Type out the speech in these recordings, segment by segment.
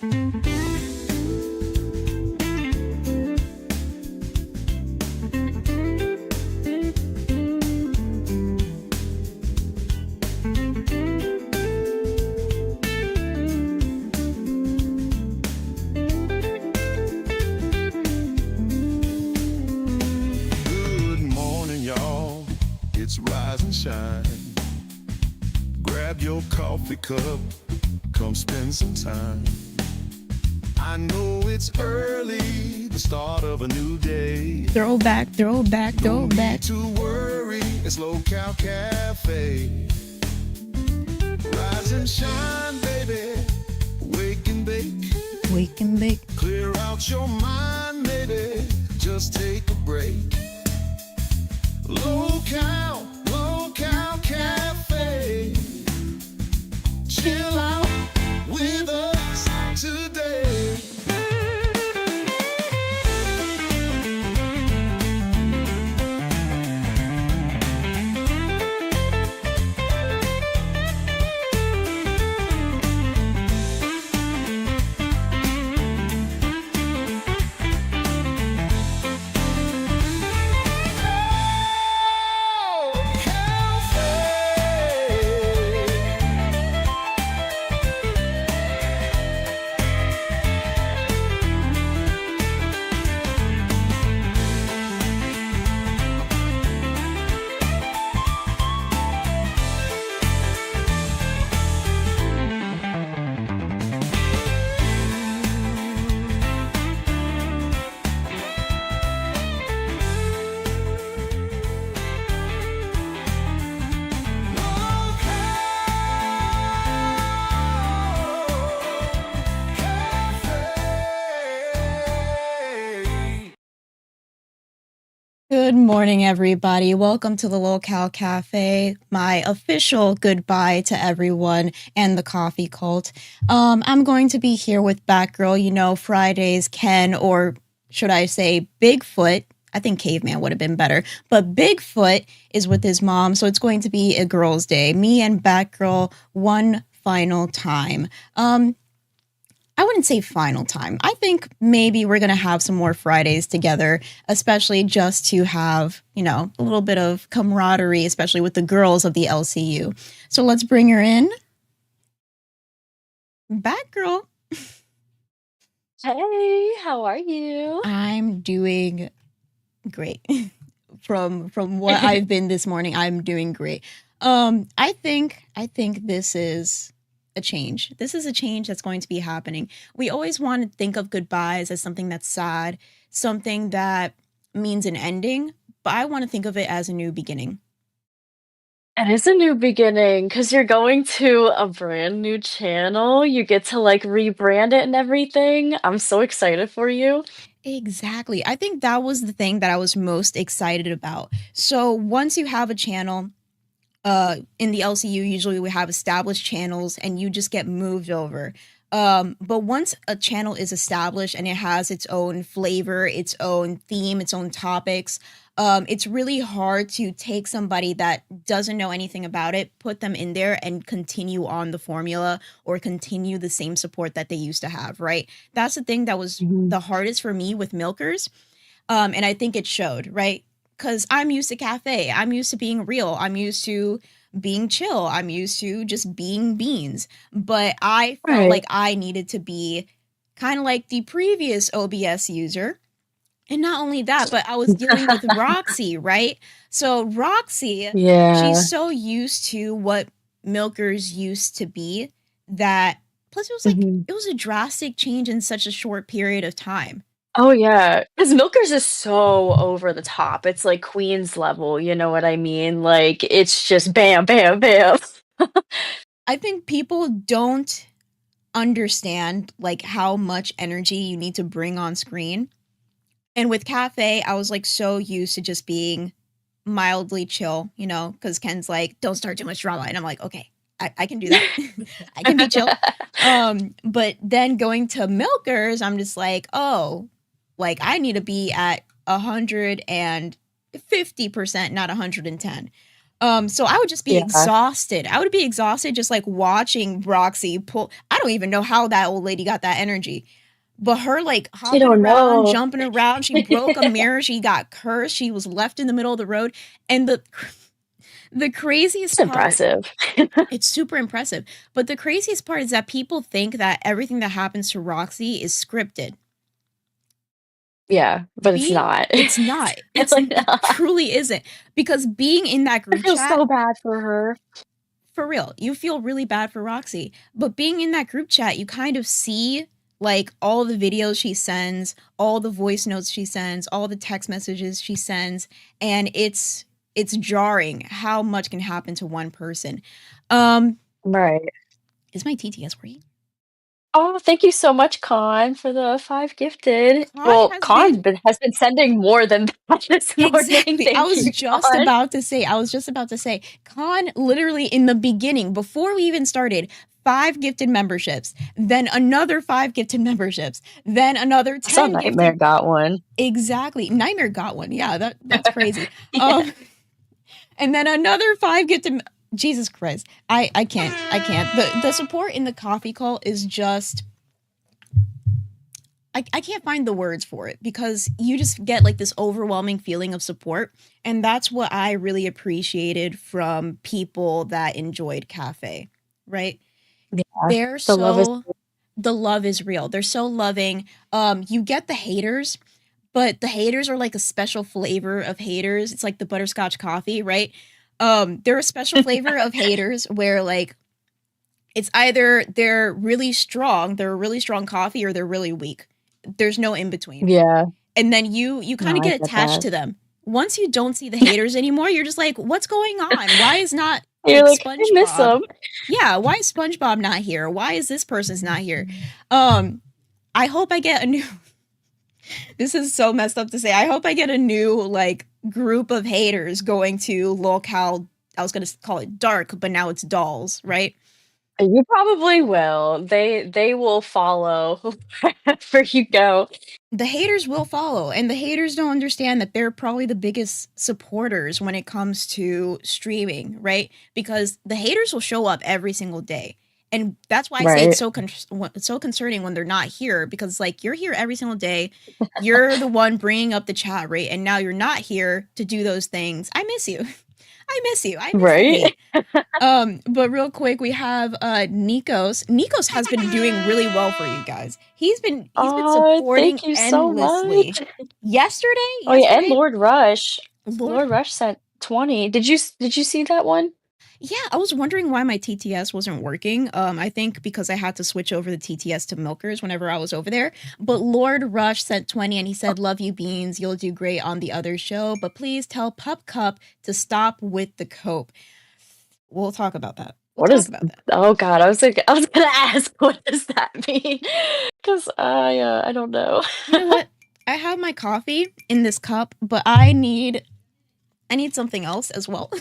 Good morning, y'all. It's Rise and Shine. Grab your coffee cup, come spend some time. I know it's early, the start of a new day. Throwback, throwback, No throwback. need to worry, it's Local Cafe. Rise and shine, baby. Wake and bake. Wake and bake. Clear out your mind, baby. Just take a break. Local Cafe. Chill out with us today. Good morning, everybody. Welcome to the Local Cafe. My official goodbye to everyone and the coffee cult. I'm going to be here with Batgirl. You know, Fridays Ken, or should I say Bigfoot. I think Caveman would have been better. But Bigfoot is with his mom, so it's going to be a girls' day. Me and Batgirl one final time. I wouldn't say final time. I think maybe we're going to have some more Fridays together, especially just to have, you know, a little bit of camaraderie, especially with the girls of the LCU. So let's bring her in. Batgirl. Hey, how are you? I'm doing great. From what I've been this morning, I'm doing great. I think this is a change. This is a change that's going to be happening. We always want to think of goodbyes as something that's sad, something that means an ending, but I want to think of it as a new beginning. It is a new beginning because you're going to a brand new channel. You get to like rebrand it and everything. I'm so excited for you. Exactly. I think that was the thing that I was most excited about. So once you have a channel, in the LCU, usually we have established channels and you just get moved over. But once a channel is established and it has its own flavor, its own theme, its own topics, it's really hard to take somebody that doesn't know anything about it, put them in there and continue on the formula or continue the same support that they used to have, right? That's the thing that was the hardest for me with Milkers. And I think it showed, right? Because I'm used to cafe. I'm used to being real. I'm used to being chill. I'm used to just being beans. But I felt Right. like I needed to be kind of like the previous OBS user. And not only that, but I was dealing with Roxy, right? So Roxy, Yeah. she's so used to what Milkers used to be that plus it was like Mhm. it was a drastic change in such a short period of time. Oh yeah, because Milkers is so over the top. It's like Queen's level, you know what I mean? Like it's just bam, bam, bam. I think people don't understand like how much energy you need to bring on screen. And with Cafe, I was like so used to just being mildly chill, you know, because Ken's like, don't start too much drama. And I'm like, okay, I can do that. I can be chill. But then going to Milkers, I'm just like, oh, like I need to be at 150%, not 110. So I would just be Yeah. exhausted. I would be exhausted just like watching Roxy pull. I don't even know how that old lady got that energy. But her like You hopping don't around, know. jumping around, she broke a mirror, she got cursed, she was left in the middle of the road. And the It's craziest part, impressive. it's super impressive. But the craziest part is that people think that everything that happens to Roxy is scripted. Yeah, but it's Being not. it's not. It's like, It truly isn't. Because being in that I group feel chat, so bad for her. for real, you feel really bad for Roxy. But being in that group chat, you kind of see like all the videos she sends, all the voice notes she sends, all the text messages she sends, and it's jarring how much can happen to one person. Um, Right. is my TTS working? Oh, thank you so much, Con, for the 5 gifted. Con Well, has Con been has been sending more than that this morning. exactly. Thank you, I was just about to say, Con literally in the beginning, before we even started, 5 gifted memberships, then another 5 gifted memberships, then another I saw 10 Nightmare gifted. got one. Exactly. Nightmare got one. Yeah, that's crazy. Yeah. Um, and then another 5 gifted. Jesus Christ, I can't. I can't. The support in the coffee call is just. I can't find the words for it because you just get like this overwhelming feeling of support. And that's what I really appreciated from people that enjoyed Cafe, right? Yeah. They're The love is so, the love is real. They're so loving. You get the haters, but the haters are like a special flavor of haters. It's like the butterscotch coffee, right? They're a special flavor of haters where like it's either they're a really strong coffee, or they're really weak. There's no in between. Yeah. And then you kind No, of I get get attached that. to them. Once you don't see the haters anymore, you're just like, what's going on? Why is not You're like like, "I miss SpongeBob? them." Yeah, why is SpongeBob not here? Why is this person's not here? I hope I get a new this is so messed up to say. I hope I get a new like group of haters going to locale. I was gonna call it dark, but now it's dolls, right? You probably will. They will follow wherever you go. The haters will follow, and the haters don't understand that they're probably the biggest supporters when it comes to streaming, right? Because the haters will show up every single day. And that's why I say it's Right. so concerning when they're not here, because like you're here every single day. You're the one bringing up the chat rate, and now you're not here to do those things. I miss you. I miss you. I miss the Right? hate. But real quick, we have Nikos. Nikos has been doing really well for you guys. He's been Oh, supporting thank you so endlessly. much. Oh, yeah, and Yesterday, Lord Rush. Lord, Lord Rush sent 20. Did you see that one? yeah, I was wondering why my TTS wasn't working. I think because I had to switch over the TTS to Milkers whenever I was over there. But Lord Rush sent 20 and he said, "Love you, Beans. You'll do great on the other show, but please tell Pup Cup to stop with the cope." We'll talk about that. We'll What talk is about that. Oh god, I was gonna ask, what does that mean? 'Cause I don't know. You know what? I have my coffee in this cup, but I need something else as well.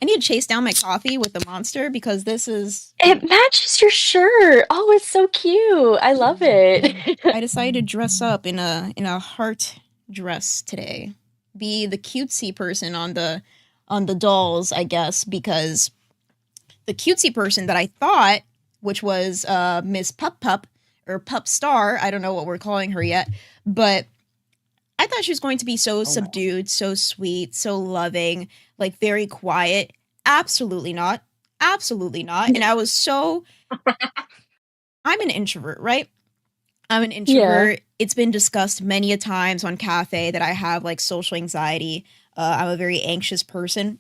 I need to chase down my coffee with the monster because this is It matches your shirt. Oh, it's so cute. I love it. I decided to dress up in a heart dress today. Be the cutesy person on the dolls, I guess, because the cutesy person that I thought, which was Miss Pup Pup or Pup Star, I don't know what we're calling her yet, but I thought she was going to be so subdued, so sweet, so loving, like very quiet. Absolutely not. Absolutely not. And I was so I'm an introvert, right? I'm an Yeah, introvert. It's been discussed many a times on Cafe that I have like social anxiety. I'm a very anxious person,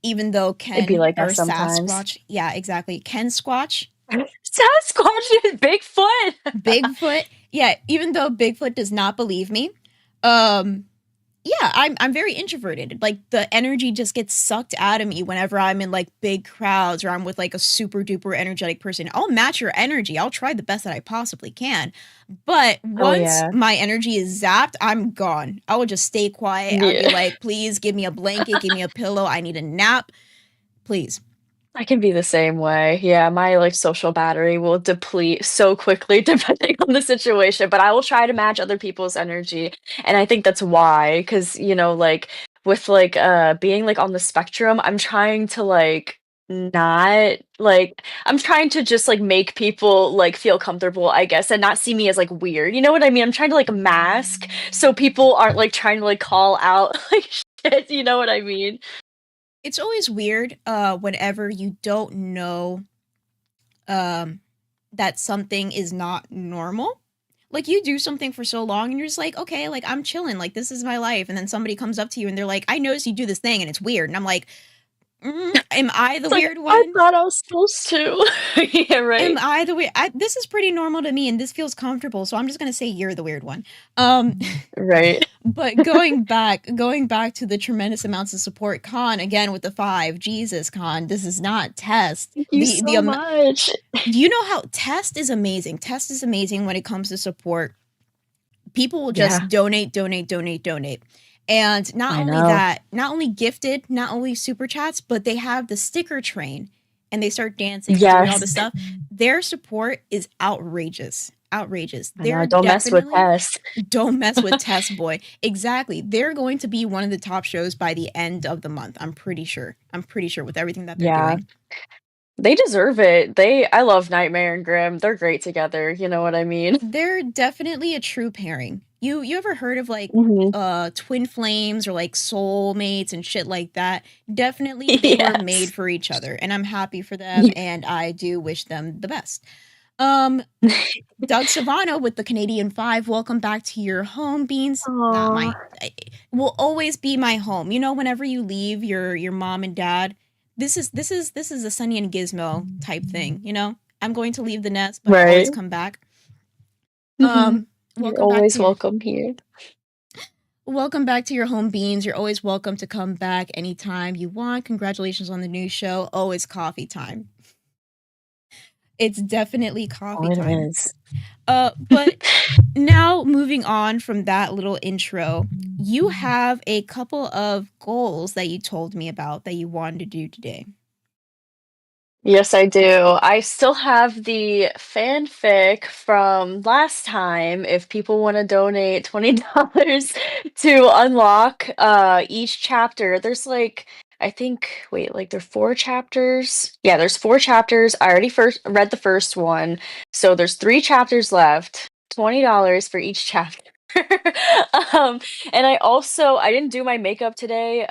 even though it'd be Ken like or that sometimes. Sasquatch, yeah, exactly. Ken Squatch, Sasquatch and Bigfoot. Bigfoot, yeah, even though Bigfoot does not believe me, um, yeah, I'm very introverted. Like the energy just gets sucked out of me whenever I'm in like big crowds or I'm with like a super duper energetic person. I'll match your energy. I'll try the best that I possibly can. But Oh, once yeah. my energy is zapped, I'm gone. I will just stay quiet. I'll be Yeah. like, please give me a blanket, give me a pillow. I need a nap. Please. I can be the same way. Yeah, my, like, social battery will deplete so quickly depending on the situation, but I will try to match other people's energy, and I think that's why, because like, with like being like on the spectrum, I'm trying to like not like I'm trying to just like make people like feel comfortable, I guess, and not see me as like weird. You know what I mean? I'm trying to like mask so people aren't like trying to like call out like shit, you know what I mean? It's always weird whenever you don't know um that something is not normal. Like you do something for so long and you're just like, okay, like I'm chilling, like this is my life. And then somebody comes up to you and they're like, I noticed you do this thing and it's weird. And I'm like, am I the It's like weird I one? thought I was supposed to. Yeah, Am right. I the weird? This is pretty normal to me and this feels comfortable. So I'm just gonna say you're the weird one. Right. But going back to the tremendous amounts of support, Khan again with the five. Jesus, Khan, this is not test. Thank you so much. You know how Test is amazing. Test is amazing when it comes to support. People will just Yeah, donate, donate, donate, donate. And not I only know. that, not only gifted, not only super chats, but they have the sticker train and they start dancing and doing all Yes, this stuff. Their support is outrageous. Outrageous. I know. They're Don't mess with definitely Tess. don't mess with Test Boy. Exactly. They're going to be one of the top shows by the end of the month. I'm pretty sure. I'm pretty sure with everything that they're Yeah. doing. They deserve it. I love Nightmare and Grim. They're great together, you know what I mean? They're definitely a true pairing. You ever heard of like Mhm. twin flames or like soulmates and shit like that? Definitely they were made Yes. for each other and I'm happy for them Ye and I do wish them the best. Um Doug Savano with the Canadian 5, welcome back to your home, Beans. Not Aw. my will always be my home. You know, whenever you leave your mom and dad, this is a Sunny and Gizmo type thing, you know? I'm going to leave the nest, but I always Right. come back. Mhm. You're Welcome back always to your welcome here. welcome back to your home, Beans. You're always welcome to come back anytime you want. Congratulations on the new show. Oh, it's coffee time. It's definitely Oh, coffee it time. is. But now moving on from that little intro, you have a couple of goals that you told me about that you wanted to do today. Yes, I do. I still have the fanfic from last time if people want to donate $20 to unlock each chapter. There's like I think wait, like there's four chapters. Yeah, there's four chapters. I already first read the first one. So there's three chapters left. $20 for each chapter. um and I didn't do my makeup today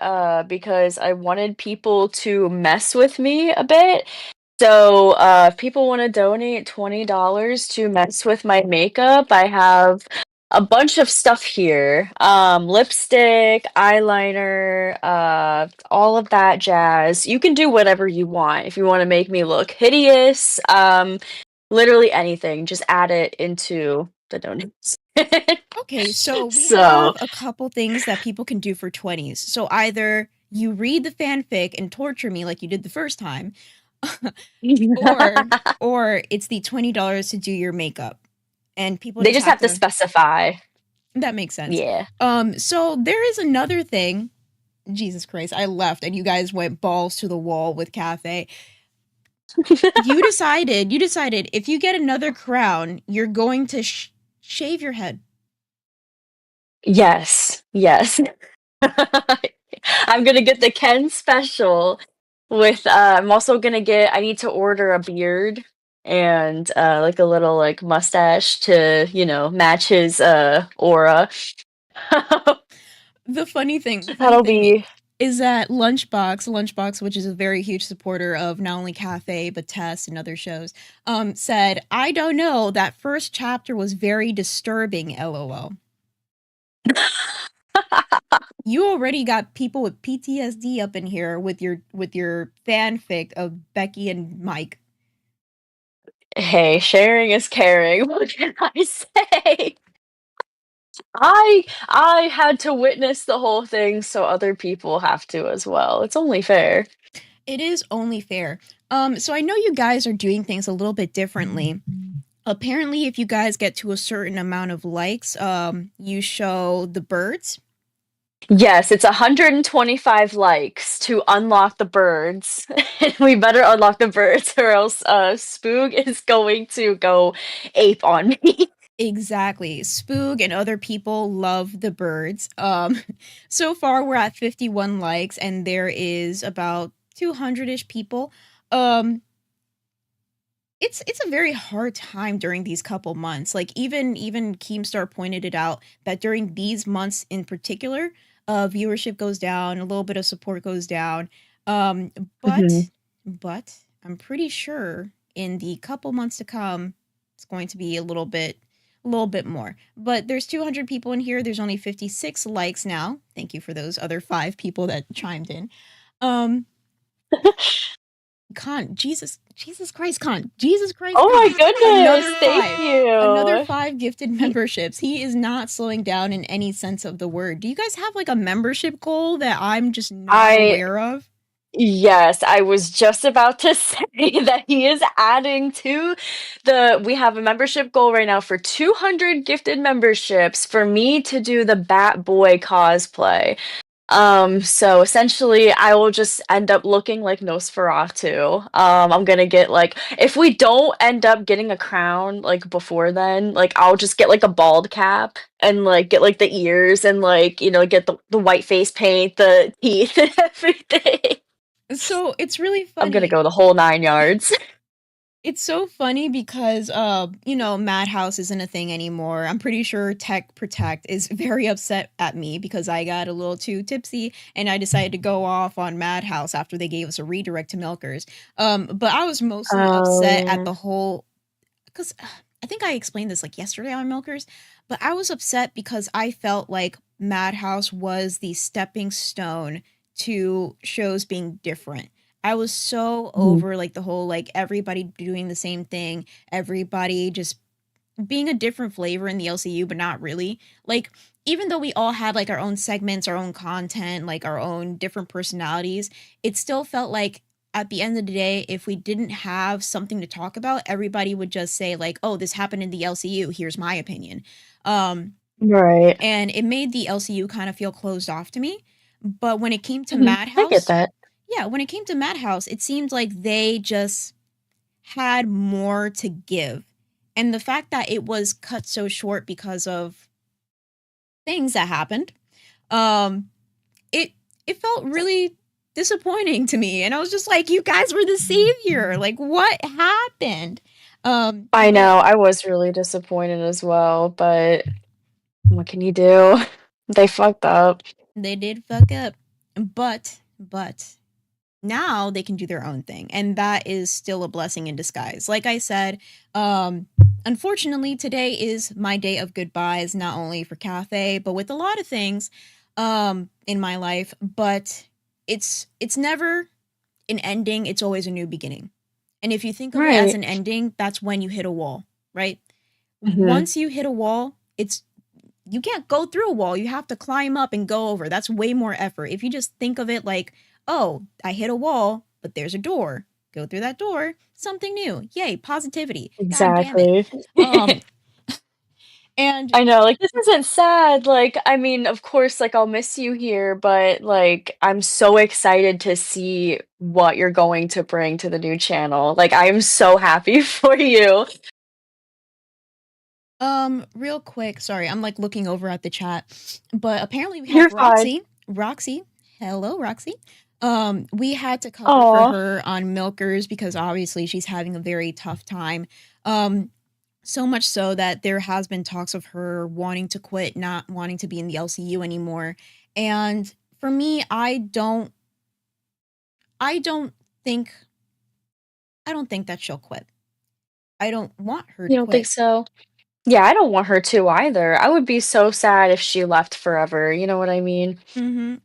because I wanted people to mess with me a bit. So, if people want to donate $20 to mess with my makeup, I have a bunch of stuff here. Lipstick, eyeliner, all of that jazz. You can do whatever you want. If you want to make me look hideous, literally anything, just add it into the donation. Okay, so we So, have a couple things that people can do for 20s. So either you read the fanfic and torture me like you did the first time, or or it's the $20 to do your makeup. And people they just just have have to to specify. that makes sense. Yeah. So there is another thing. Jesus Christ, I left and you guys went balls to the wall with Cafe. You decided if you get another crown, you're going to shave your head. Yes. Yes. I'm gonna get the Ken special with I'm also gonna get I need to order a beard and like a little like mustache to, match his aura. The funny That'll thing be is that Lunchbox, which is a very huge supporter of not only Cafe but Tess and other shows, said, "I don't know, that first chapter was very disturbing, lol." You already got people with PTSD up in here with your fanfic of Becky and Mike. hey, sharing is caring. What can I say? I had to witness the whole thing, so other people have to as well. It's only fair. It is only fair. So I know you guys are doing things a little bit differently. Apparently, if you guys get to a certain amount of likes, you show the birds. Yes, it's 125 likes to unlock the birds. And we better unlock the birds or else Spook is going to go ape on me. Exactly. Spook and other people love the birds. So far we're at 51 likes and there is about 200-ish people. Um, it's a very hard time during these couple months. Like even Keemstar pointed it out that during these months in particular, viewership goes down, a little bit of support goes down. Um, Mhm. but I'm pretty sure in the couple months to come, it's going to be a little bit more. But there's 200 people in here. There's only 56 likes now. Thank you for those other 5 people that chimed in. Um, Con, Jesus Christ, Oh my goodness, another thank five, another you. 5 gifted memberships. He is not slowing down in any sense of the word. Do you guys have like a membership goal that I'm just not I aware of? Yes, I was just about to say that he is adding to the we have a membership goal right now for 200 gifted memberships for me to do the Bat Boy cosplay. So essentially I will just end up looking like Nosferatu. I'm gonna get like if we don't end up getting a crown like before then, like I'll just get like a bald cap and like get like the ears and like, get the white face paint, the teeth and everything. So it's really I'm gonna funny. go the whole 9 yards. It's so funny because Madhouse isn't a thing anymore. I'm pretty sure Tech Protect is very upset at me because I got a little too tipsy and I decided to go off on Madhouse after they gave us a redirect to Milkers. But I was mostly Oh, upset at yeah. the whole because I think I explained this like yesterday on Milkers, but I was upset because I felt like Madhouse was the stepping stone to shows being different. I was so Mhm. over like the whole like everybody doing the same thing, everybody just being a different flavor in the LCU, but not really. Like, even though we all had like our own segments, our own content, like our own different personalities, it still felt like at the end of the day, if we didn't have something to talk about, everybody would just say, like, oh, this happened in the LCU. Here's my opinion. Um, Right. and it made the LCU kind of feel closed off to me. But when it came to Mhm. I get Madhouse, that. yeah, when it came to Madhouse, it seemed like they just had more to give. And the fact that it was cut so short because of things that happened, um, it it felt really disappointing to me. And I was just like, you guys were the savior. Like, what happened? I But know, I was really disappointed as well, but what can you do? They fucked up. they did fuck up. But now they can do their own thing, and that is still a blessing in disguise. Like I said, um unfortunately today is my day of goodbyes, not only for cafe but with a lot of things in my life. But it's never an ending, it's always a new beginning. And if you think of it as Right. an ending, that's when you hit a wall, right? Mhm. Once you hit a wall, it's you can't go through a wall. You have to climb up and go over. That's way more effort. If you just think of it like, oh, I hit a wall, but there's a door. Go through that door, something new. Yay, positivity. God damn it. Exactly. Um, and I know, like, this isn't sad, like, I mean, of course, like, I'll miss you here, but, like, I'm so excited to see what you're going to bring to the new channel, like, I am so happy for you. real quick, sorry, I'm like looking over at the chat, but apparently we You're have fine. Roxy. Roxy, hello, Roxy. We had to cover for Aw. her on Milkers because obviously she's having a very tough time. Um, So much so that there has been talks of her wanting to quit, not wanting to be in the LCU anymore. And for me, I don't think I don't think that she'll quit. I don't want her You to don't think quit. so? Yeah, I don't want her to either. I would be so sad if she left forever, you know what I mean?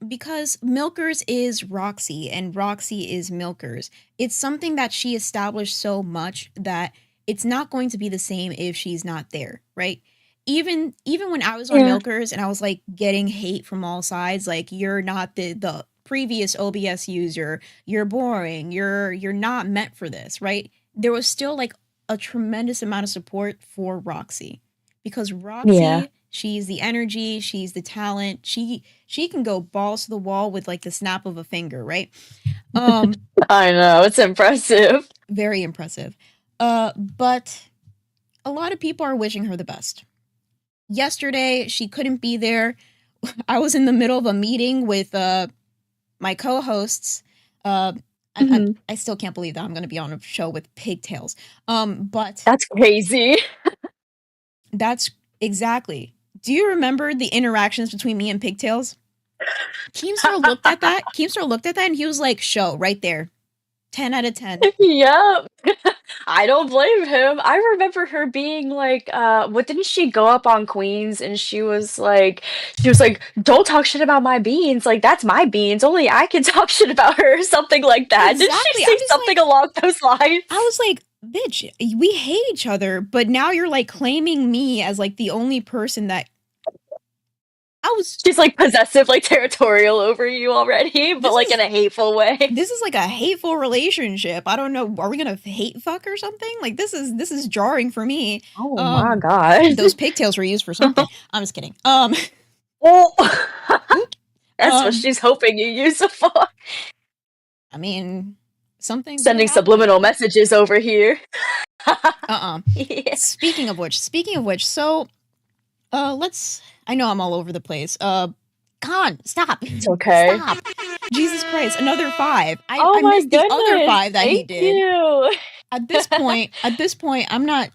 Because Milkers is Roxy and Roxy is Milkers. It's something that she established so much that it's not going to be the same if she's not there, right? Even when I was on Yeah. Milkers and I was like getting hate from all sides, like you're not the previous OBS user, you're boring, you're not meant for this, right? There was still like a tremendous amount of support for Roxy because Yeah. Roxy, she's the energy, she's the talent, she can go balls to the wall with like the snap of a finger, right? Um, I know, it's impressive. Very impressive. But a lot of people are wishing her the best. yesterday she couldn't be there. I was in the middle of a meeting with my co-hosts. Uh, Mhm. I still can't believe that I'm going to be on a show with pigtails. But That's crazy. that's exactly. Do you remember the interactions between me and pigtails? Keemstar looked at that. Keemstar looked at that, and he was like, "Show right there, 10 out of 10." Yep. I don't blame him. I remember her being like, what didn't she go up on Queens and she was like, "Don't talk shit about my beans. Like that's my beans. Only I can talk shit about her," or something like that. Did she Exactly. say I'm just something like, along those lines? I was like, "Bitch, we hate each other," but now you're like claiming me as like the only person that I was. She's like possessive, like territorial over you already, but This like in is a hateful way. this is like a hateful relationship. I don't know. Are we gonna hate fuck or something? Like this is jarring for me. Oh my god. Those pigtails were used for something. I'm just kidding. Oh, Oop. that's what Um, she's hoping you use it for. I mean, something good Sending happened. subliminal messages over here. Uh-uh. Yeah. Speaking of which, so let's I know I'm all over the place. Khan, stop. It's okay. Stop. Jesus Christ, another five. I Oh I my missed the other goodness. five that he Thank did. you. At this point, I'm not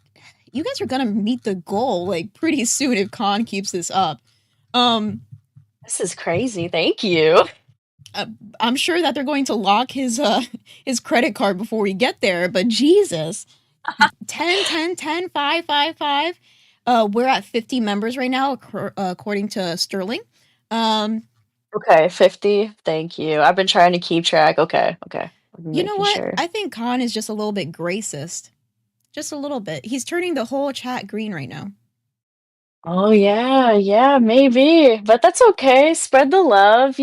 you guys are gonna meet the goal like pretty soon if Khan keeps this up. Um This is crazy. Thank you. I'm sure that they're going to lock his credit card before we get there, but Jesus. 10, 10, 10, 5, 5, 5. We're at 50 members right now, according to Sterling. Um, Okay, 50. Thank you. I've been trying to keep track. Okay, okay. I'm you know making what? sure. I think Khan is just a little bit racist. Just a little bit. He's turning the whole chat green right now. Oh yeah, yeah, maybe. But that's okay. Spread the love,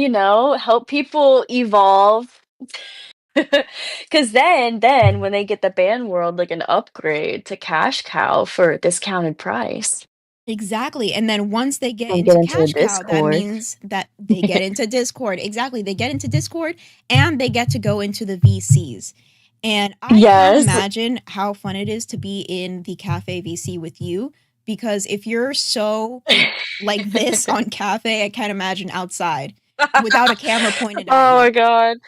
help people evolve. Cause then when they get the band world like an upgrade to cash cow for a discounted price. Exactly. And then once they get And get into into the Cash Cow, that Discord. means that they get into Discord. Exactly. They get into Discord and they get to go into the VCs. And I can't Yes. imagine how fun it is to be in the Cafe VC with you because if you're so like this on Cafe, I can't imagine outside without a camera pointed at Oh you. my god.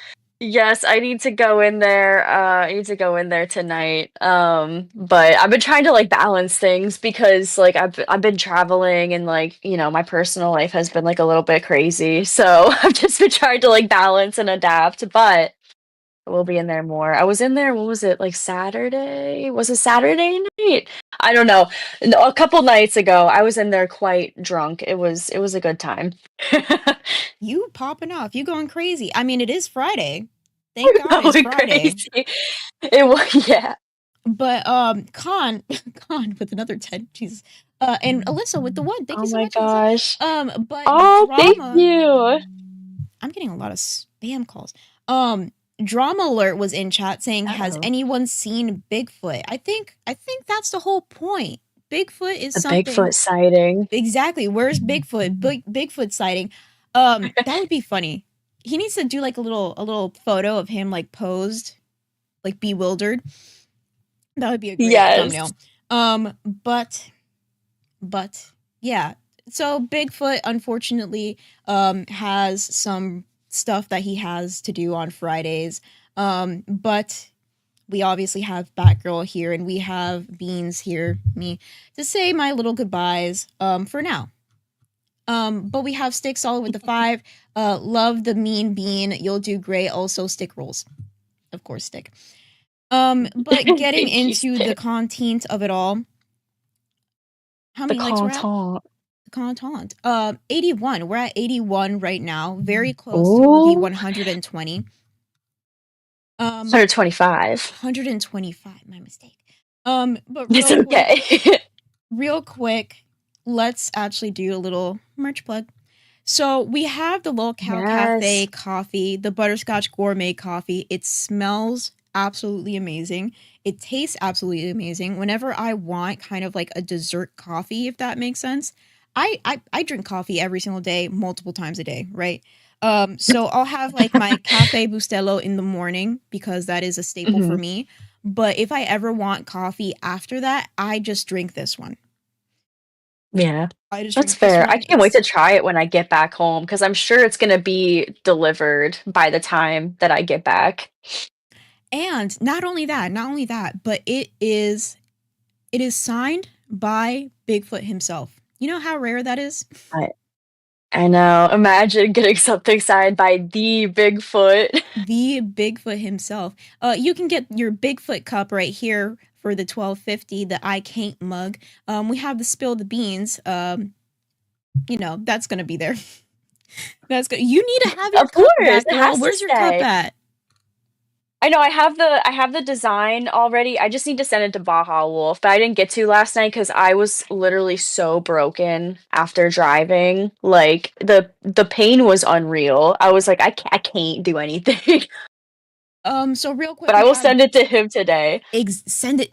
Yes, I need to go in there. I need to go in there tonight. But I've been trying to like balance things because like I've been traveling and like, my personal life has been like a little bit crazy. So I've just been trying to like balance and adapt, but we'll be in there more. I was in there, what was it, like Saturday? Was it Saturday night? I don't know. No, a couple nights ago, I was in there quite drunk. It was a good time. You popping off, you going crazy. I mean, it is Friday. Thank God it's Going Friday. crazy. It was, yeah. But Khan, Khan with another 10, Jesus. And Alyssa with the one. Thank Oh you so my much, Alyssa. gosh. But Oh, thank drama. you. I'm getting a lot of spam calls. Drama alert was in chat saying, "Has Uh-oh. anyone seen Bigfoot?" I think that's the whole point. Bigfoot is The something. Bigfoot sighting. Exactly. Where's Bigfoot? Bigfoot sighting. That would be funny. He needs to do like a little photo of him like posed, like bewildered. That would be a great Yes. thumbnail. But yeah. So Bigfoot unfortunately has some stuff that he has to do on Fridays. But we obviously have Batgirl here and we have Beans here, me, to say my little goodbyes for now. But we have Stick Solid with the 5. Love the mean bean. You'll do great. Also stick rolls. Of course, stick. But getting Thank you, into the Stick. content of it all, how The many likes we're at? content. The content. 81. We're at 81 right now. Very close to the Ooh. 120. 125. 125. My mistake. But It's real quick, okay. real quick, let's actually do a little merch plug. So we have the Lil Cow Cafe Yes. coffee, the butterscotch gourmet coffee. It smells absolutely amazing. It tastes absolutely amazing. Whenever I want kind of like a dessert coffee, if that makes sense, I drink coffee every single day, multiple times a day, right? So I'll have like my Cafe Bustelo in the morning because that is a staple for Mhm. me. But if I ever want coffee after that, I just drink this one. Yeah. I just That's drink this fair. I one. can't wait It's to try it when I get back home because I'm sure it's gonna be delivered by the time that I get back. and not only that, but it is signed by Bigfoot himself. You know how rare that is? I I know. Imagine getting something signed by the Bigfoot. The Bigfoot himself. You can get your Bigfoot cup right here for the 12.50, the I can't mug. We have the spill the beans. That's gonna be there. That's good. You need to have your Of cup course, back, it girl. has to Where's your cup stay. at? I know I have the design already. I just need to send it to Baja Wolf, but I didn't get to last night because I was literally so broken after driving. Like the pain was unreal. I was like, I can't do anything. So real quick, But we I will have send it to him today. send it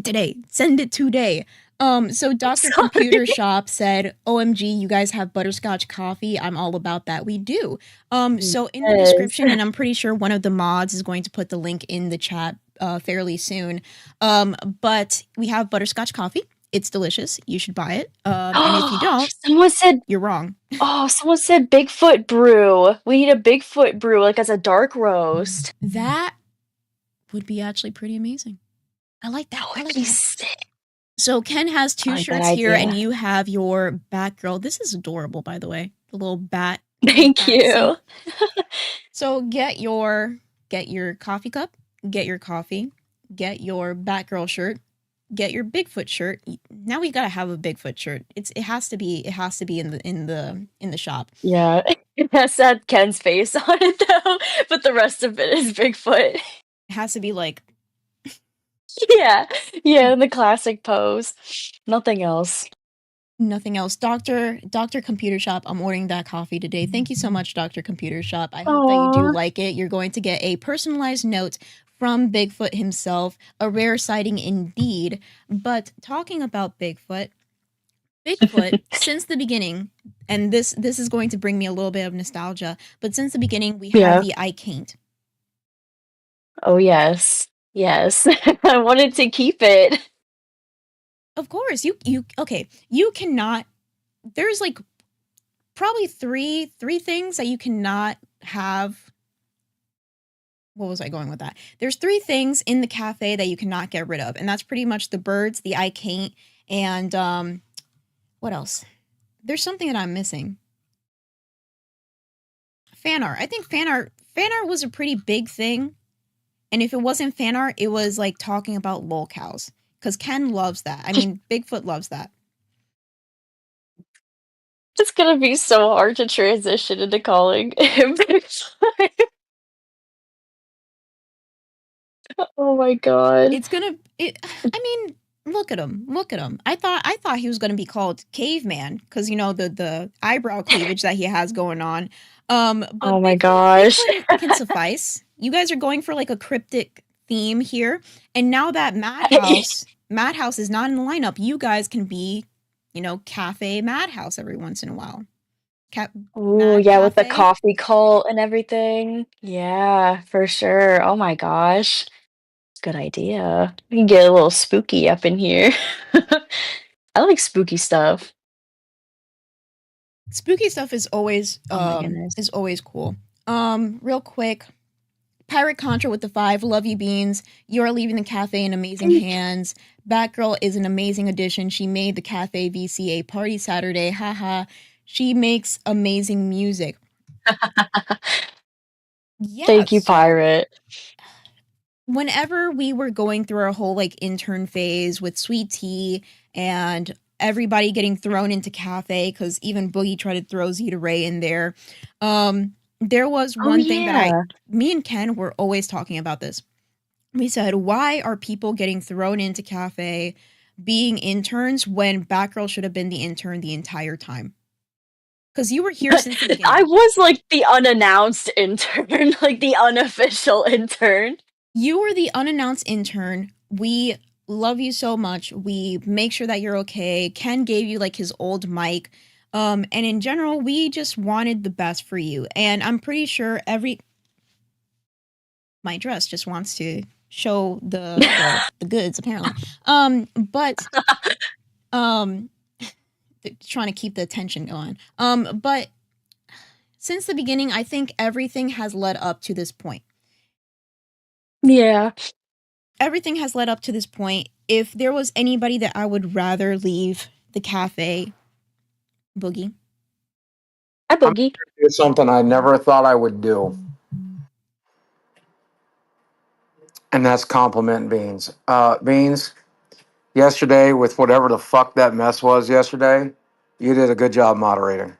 today. Send it today. So I'm Dr. sorry. Computer Shop said, OMG, you guys have butterscotch coffee. I'm all about that. We do. So in the Yes. description, and I'm pretty sure one of the mods is going to put the link in the chat fairly soon. But we have butterscotch coffee. It's delicious. You should buy it. And if you don't, Someone said you're wrong. someone said Bigfoot brew. We need a Bigfoot brew, like, as a dark roast. That would be actually pretty amazing. I like that. That I would like be that. sick. So Ken has I two like that shirts here, and idea. you have your Batgirl. This is adorable, by the way. The little Thank bat you. seat. So get your coffee cup, get your coffee, get your Batgirl shirt, get your Bigfoot shirt. Now we gotta have a Bigfoot shirt. It has to be in the shop. Yeah. It has that Ken's face on it, though, but the rest of it is Bigfoot. It has to be like Yeah. Yeah, the classic pose. Nothing else. nothing else. Doctor Computer Shop, I'm ordering that coffee today. Thank you so much, Doctor Computer Shop. I hope that you do Aw. like it. You're going to get a personalized note from Bigfoot himself, a rare sighting indeed. But talking about Bigfoot, since the beginning, and this is going to bring me a little bit of nostalgia, but since the beginning we have Yeah. the I can't. Oh, yes. Yes. I wanted to keep it. Of course, you okay, you cannot there's like probably three things that you cannot have. What was I going with that? There's three things in the cafe that you cannot get rid of, and that's pretty much the birds, the I can't, and what else? There's something that I'm missing. Fan art. I think fan art was a pretty big thing, and if it wasn't fan art, it was like talking about lol cows because Ken loves that. I mean, Bigfoot loves that. It's gonna be so hard to transition into calling him Bigfoot. Oh my god. It's gonna. I mean, look at him. Look at him. I thought he was gonna be called caveman because the eyebrow cleavage that he has going on. Oh But my Bigfoot gosh. Bigfoot can suffice. You guys are going for like a cryptic theme here, and now that Madhouse is not in the lineup, you guys can be, cafe Madhouse every once in a while. Ooh, Mad yeah, with the Cafe. coffee cult and everything. Yeah, for sure. Oh my gosh. Good idea. We can get a little spooky up in here. I like spooky stuff. Spooky stuff is always Oh my goodness. cool. Real quick, Pirate Contra with the 5, love you beans. You're leaving the cafe in amazing hands. Batgirl is an amazing addition. She made the cafe VCA party Saturday. Haha. She makes amazing music. Yeah, Thank you, so pirate. whenever we were going through our whole like intern phase with Sweet Tea and everybody getting thrown into cafe because even Boogie tried to throw Zeta Ray in there, there was Oh one thing that yeah. me and Ken were always talking about this. We said, why are people getting thrown into cafe being interns when Batgirl should have been the intern the entire time? Because you were here since the I beginning. was like the unannounced intern, like the unofficial intern. You were the unannounced intern. We love you so much. We make sure that you're okay. Ken gave you like his old mic. And in general, we just wanted the best for you. And I'm pretty sure my dress just wants to show the goods apparently. But um trying to keep the attention going. But since the beginning, I think everything has led up to this point. Yeah. Everything has led up to this point. If there was anybody that I would rather leave the cafe, Boogie. Hi, I'm Boogie. gonna do something I never thought I would do, and that's compliment Beans. Beans, yesterday with whatever the fuck that mess was yesterday, you did a good job moderating.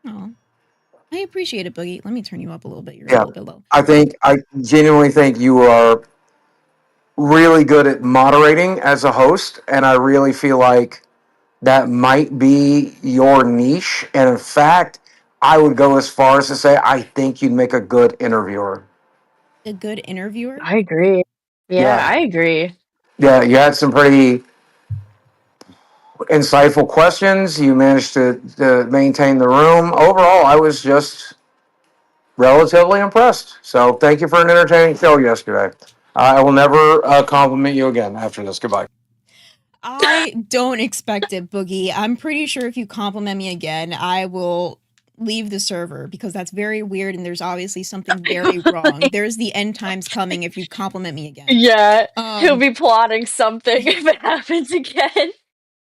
Oh, I appreciate it, Boogie. Let me turn you up a little bit. You're a Yeah, little bit low. I genuinely think you are really good at moderating as a host, and I really feel like that might be your niche. And in fact, I would go as far as to say I think you'd make a good interviewer. A good interviewer. I agree. Yeah, Yeah, I agree. yeah, you had some pretty insightful questions. You managed to maintain the room. Overall, I was just relatively impressed. So thank you for an entertaining show yesterday. I will never compliment you again after this. Goodbye. I don't expect it, Boogie. I'm pretty sure if you compliment me again, I will leave the server because that's very weird and there's obviously something very wrong. There's the end times coming if you compliment me again. Yeah, he'll Um be plotting something if it happens again.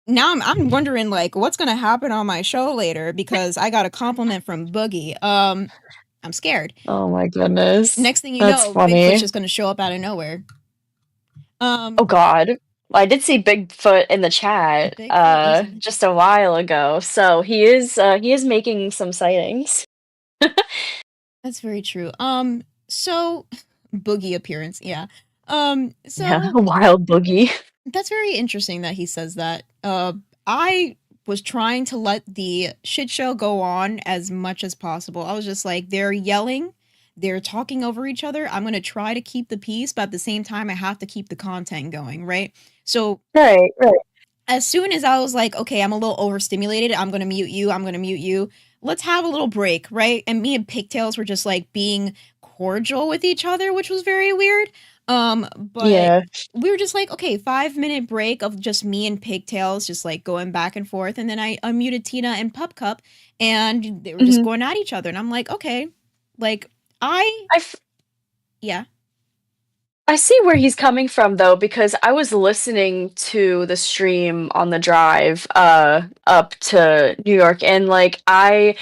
Now I'm wondering like what's gonna happen on my show later because I got a compliment from Boogie. I'm scared. Oh my goodness. Next thing you That's know, Bigfoot's funny. just gonna show up out of nowhere. Oh Um, God. I did see Bigfoot in the chat Bigfoot is in the just a while ago. So he is making some sightings. That's very true. So Boogie appearance, yeah. Yeah, So a wild boogie. that's very interesting that he says that. I was trying to let the shit show go on as much as possible. I was just like, they're yelling, they're talking over each other. I'm gonna try to keep the peace, but at the same time, I have to keep the content going, right? So Right, right. as soon as I was like, okay, I'm a little overstimulated, I'm gonna mute you, I'm gonna mute you. Let's have a little break, right? And me and Pigtails were just like being cordial with each other, which was very weird. But Yeah. we were just like, okay, 5 minute break of just me and Pigtails just like going back and forth. And then I unmuted Tina and Pup Cup and they were just Mhm. going at each other. And I'm like, okay, like I, I f- yeah, I see where he's coming from though, because I was listening to the stream on the drive up to New York, and like I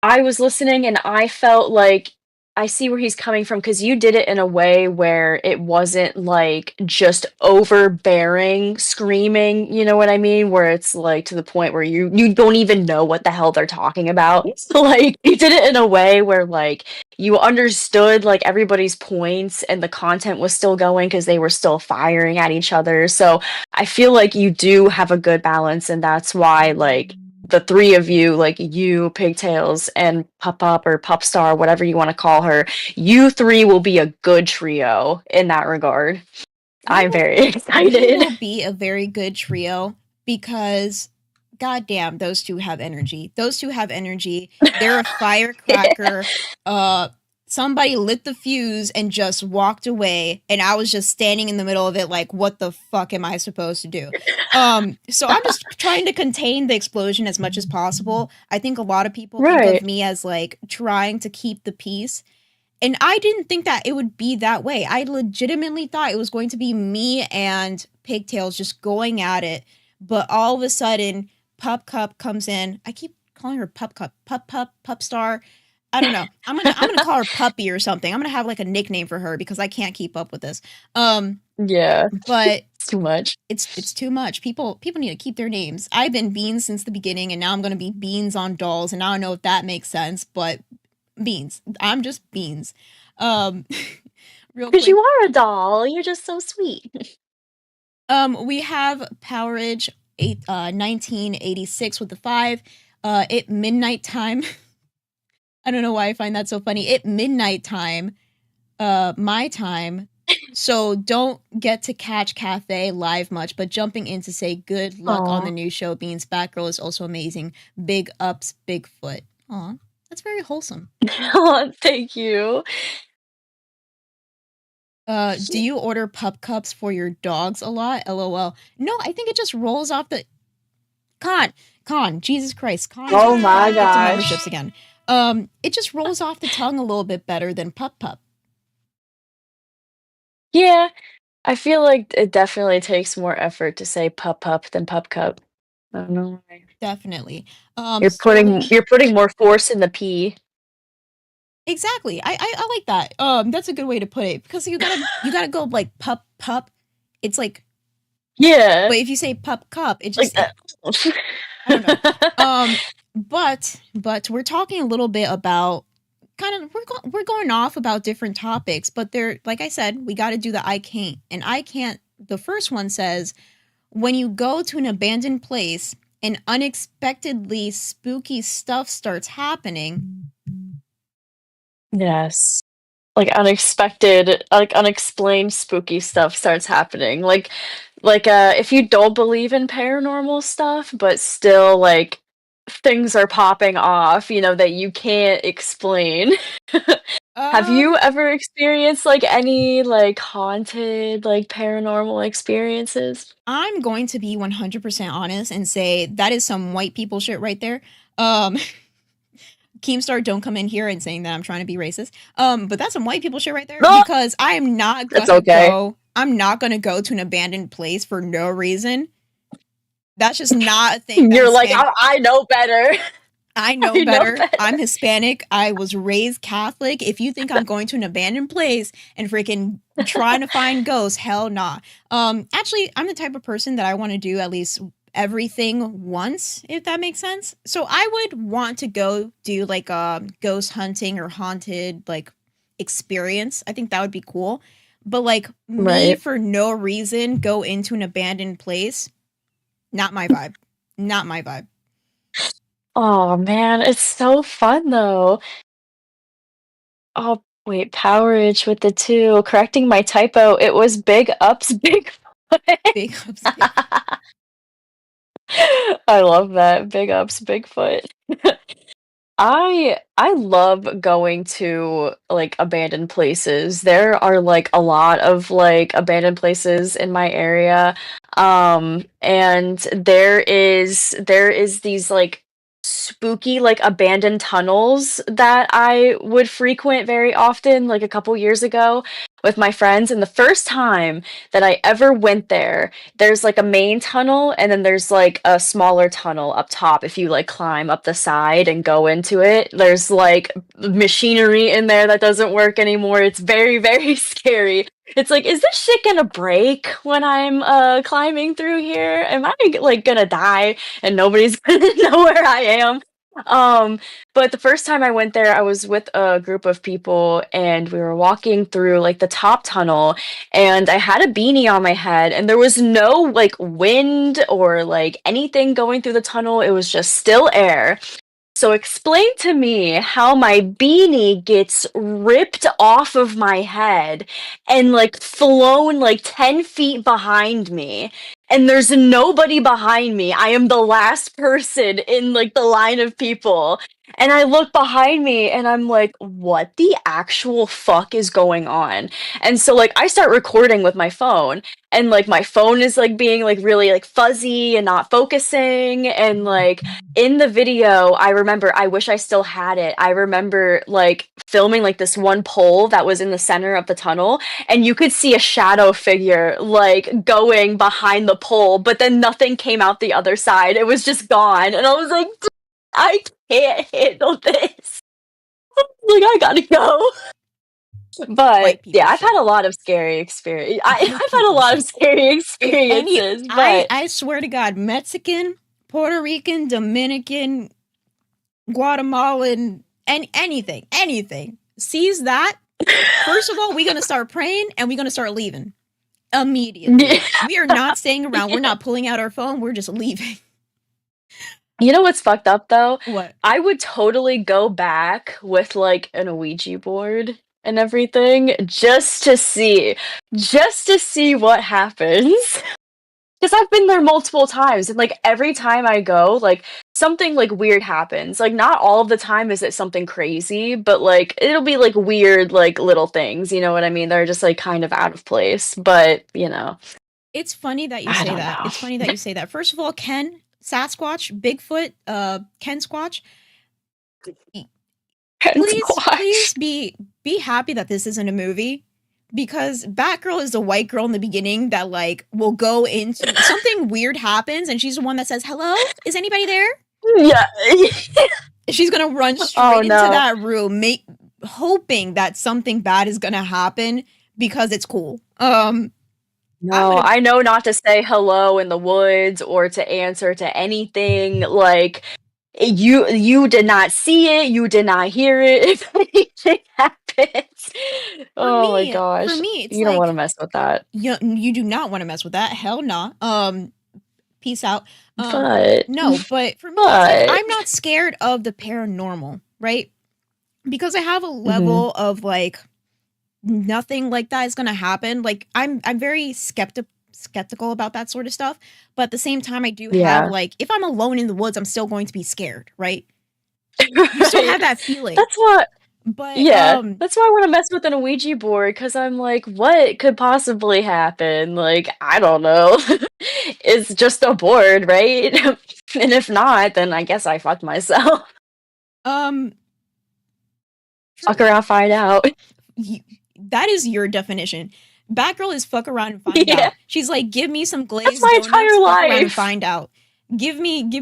was listening and I felt like I see where he's coming from because you did it in a way where it wasn't like just overbearing screaming, you know what I mean? Where it's like to the point where you don't even know what the hell they're talking about. Like you did it in a way where like you understood like everybody's points and the content was still going because they were still firing at each other. So I feel like you do have a good balance, and that's why like the three of you, like you, Pigtails, and Pup Up or Pup Star, whatever you want to call her, you three will be a good trio in that regard. we I'm will very we excited. will be a very good trio because goddamn those two have energy. Those two have energy. They're a firecracker. Uh Somebody lit the fuse and just walked away and I was just standing in the middle of it like what the fuck am I supposed to do? So I'm just trying to contain the explosion as much as possible. I think a lot of people think of Right. me as like trying to keep the peace and I didn't think that it would be that way. I legitimately thought it was going to be me and Pigtails just going at it. But all of a sudden, Pup Cup comes in. I keep calling her Pup Cup, Pup Star. I don't know. I'm gonna call her Puppy or something. I'm gonna have like a nickname for her because I can't keep up with this. Yeah, But it's too much. it's too much. People need to keep their names. I've been Beans since the beginning, and now I'm gonna be Beans on Dolls, and I don't know if that makes sense, but Beans. I'm just Beans. Um, real Because quick. you are a doll. You're just so sweet. We have Powerage 1986 with the 5. At midnight time. I don't know why I find that so funny. At midnight time, my time. So don't get to catch Cafe live much, but jumping in to say good luck on the Aw. new show. Beans Batgirl is also amazing. Big ups, Bigfoot. Aw, that's very wholesome. Oh, thank you. Do you order pup cups for your dogs a lot? LOL. No, I think it just rolls off the Con, Jesus Christ, Con is Oh what's my back into gosh. memberships again. It just rolls off the tongue a little bit better than Pup Pup. Yeah, I feel like it definitely takes more effort to say pup pup than pup cup. I don't know why. Definitely. You're putting Sterling. you're putting more force in the P. Exactly. I like that. That's a good way to put it because you gotta go like pup pup. It's like, Yeah. but if you say pup cup, it Like just it, I don't know. But we're talking a little bit about kind of we're going off about different topics, but they're like I said, we got to do the I can't and I can't. The first one says when you go to an abandoned place and unexpectedly spooky stuff starts happening. Yes. Like unexpected, like unexplained spooky stuff starts happening. Like if you don't believe in paranormal stuff, but still like things are popping off, that you can't explain. Have Uh, you ever experienced like any like haunted, like paranormal experiences? I'm going to be 100% honest and say that is some white people shit right there. Um, Keemstar, don't come in here and saying that I'm trying to be racist. But that's some white people shit right there No, because I am not it's gonna okay. go. I'm not gonna go to an abandoned place for no reason. That's just not a thing that You're like, Hispanic. I know better. I know I know better. I'm better. Hispanic. I was raised Catholic. If you think I'm going to an abandoned place and freaking trying to find ghosts, hell nah. Actually, I'm the type of person that I want to do at least everything once, if that makes sense. So I would want to go do like a ghost hunting or haunted like experience. I think that would be cool. But like me Right. for no reason go into an abandoned place, not my vibe. Not my vibe. Oh man, it's so fun though. Oh wait, Powerage with the two. Correcting my typo, it was big ups, big Big ups, big. I love that. Big ups, Bigfoot. I love going to like abandoned places. There are like a lot of like abandoned places in my area. And there is these like spooky like abandoned tunnels that I would frequent very often like a couple years ago with my friends, and the first time that I ever went there, there's like a main tunnel and then there's like a smaller tunnel up top. If you like climb up the side and go into it, there's like machinery in there that doesn't work anymore. It's very, very scary. It's like, is this shit gonna break when I'm climbing through here? Am I like gonna die and nobody's gonna know where I am? Um, but the first time I went there, I was with a group of people and we were walking through like the top tunnel, and I had a beanie on my head and there was no like wind or like anything going through the tunnel. It was just still air. So explain to me how my beanie gets ripped off of my head and like flown like 10 feet behind me. And there's nobody behind me. I am the last person in like the line of people. And I look behind me and I'm like, what the actual fuck is going on? And so like I start recording with my phone, and like my phone is like being like really like fuzzy and not focusing, and like in the video, I remember, I wish I still had it. I remember like filming like this one pole that was in the center of the tunnel, and you could see a shadow figure like going behind the pole, but then nothing came out the other side. It was just gone. And I was like, I can't handle this. Like, I gotta go. But White yeah, people I've had shit. a lot of scary experience. I've White had a people lot of shit. scary If any, experiences, but I swear to God, Mexican, Puerto Rican, Dominican, Guatemalan, and anything sees that. First of all, we're gonna start praying and we're gonna start leaving immediately. We are not staying around. We're not pulling out our phone. We're just leaving. You know what's fucked up though? What? I would totally go back with like an Ouija board and everything just to see what happens. Because I've been there multiple times, and like every time I go, like something like weird happens. Like not all of the time is it something crazy, but like it'll be like weird, like little things. You know what I mean? They're just like kind of out of place, but It's funny that you I say don't that. know. It's funny that you say that. First of all, Ken, Sasquatch, Bigfoot, Ken Squatch. And Please squash. be happy that this isn't a movie, because Batgirl is the white girl in the beginning that like will go into something weird happens and she's the one that says, "Hello? Is anybody there?" Yeah. She's gonna run Oh straight into no. that room, hoping that something bad is gonna happen because it's cool. I'm No, gonna I know not to say hello in the woods or to answer to anything. Like you did not see it, you did not hear it. If anything happens, oh my for gosh, me, it's you don't want to like mess with that. you do not want to mess with that. Hell nah. Peace out. But No, but for me, it's like but I'm not scared of the paranormal, right? Because I have a Mhm. level of like nothing like that is gonna happen. Like I'm very skeptical about that sort of stuff. But at the same time, I do have Yeah. like if I'm alone in the woods, I'm still going to be scared, right? You still Right. have that feeling. That's what But Yeah, that's why I wanna mess with an Ouija board, because 'cause I'm like, "What could possibly happen?" Like, I don't know. It's just a board, right? And if not, then I guess I fucked myself. um Fuck true. around, find out. You, that is your definition. Batgirl is fuck around and find Yeah, out. She's like, give me some that's glazed my donuts, entire fuck around and life. find out. Give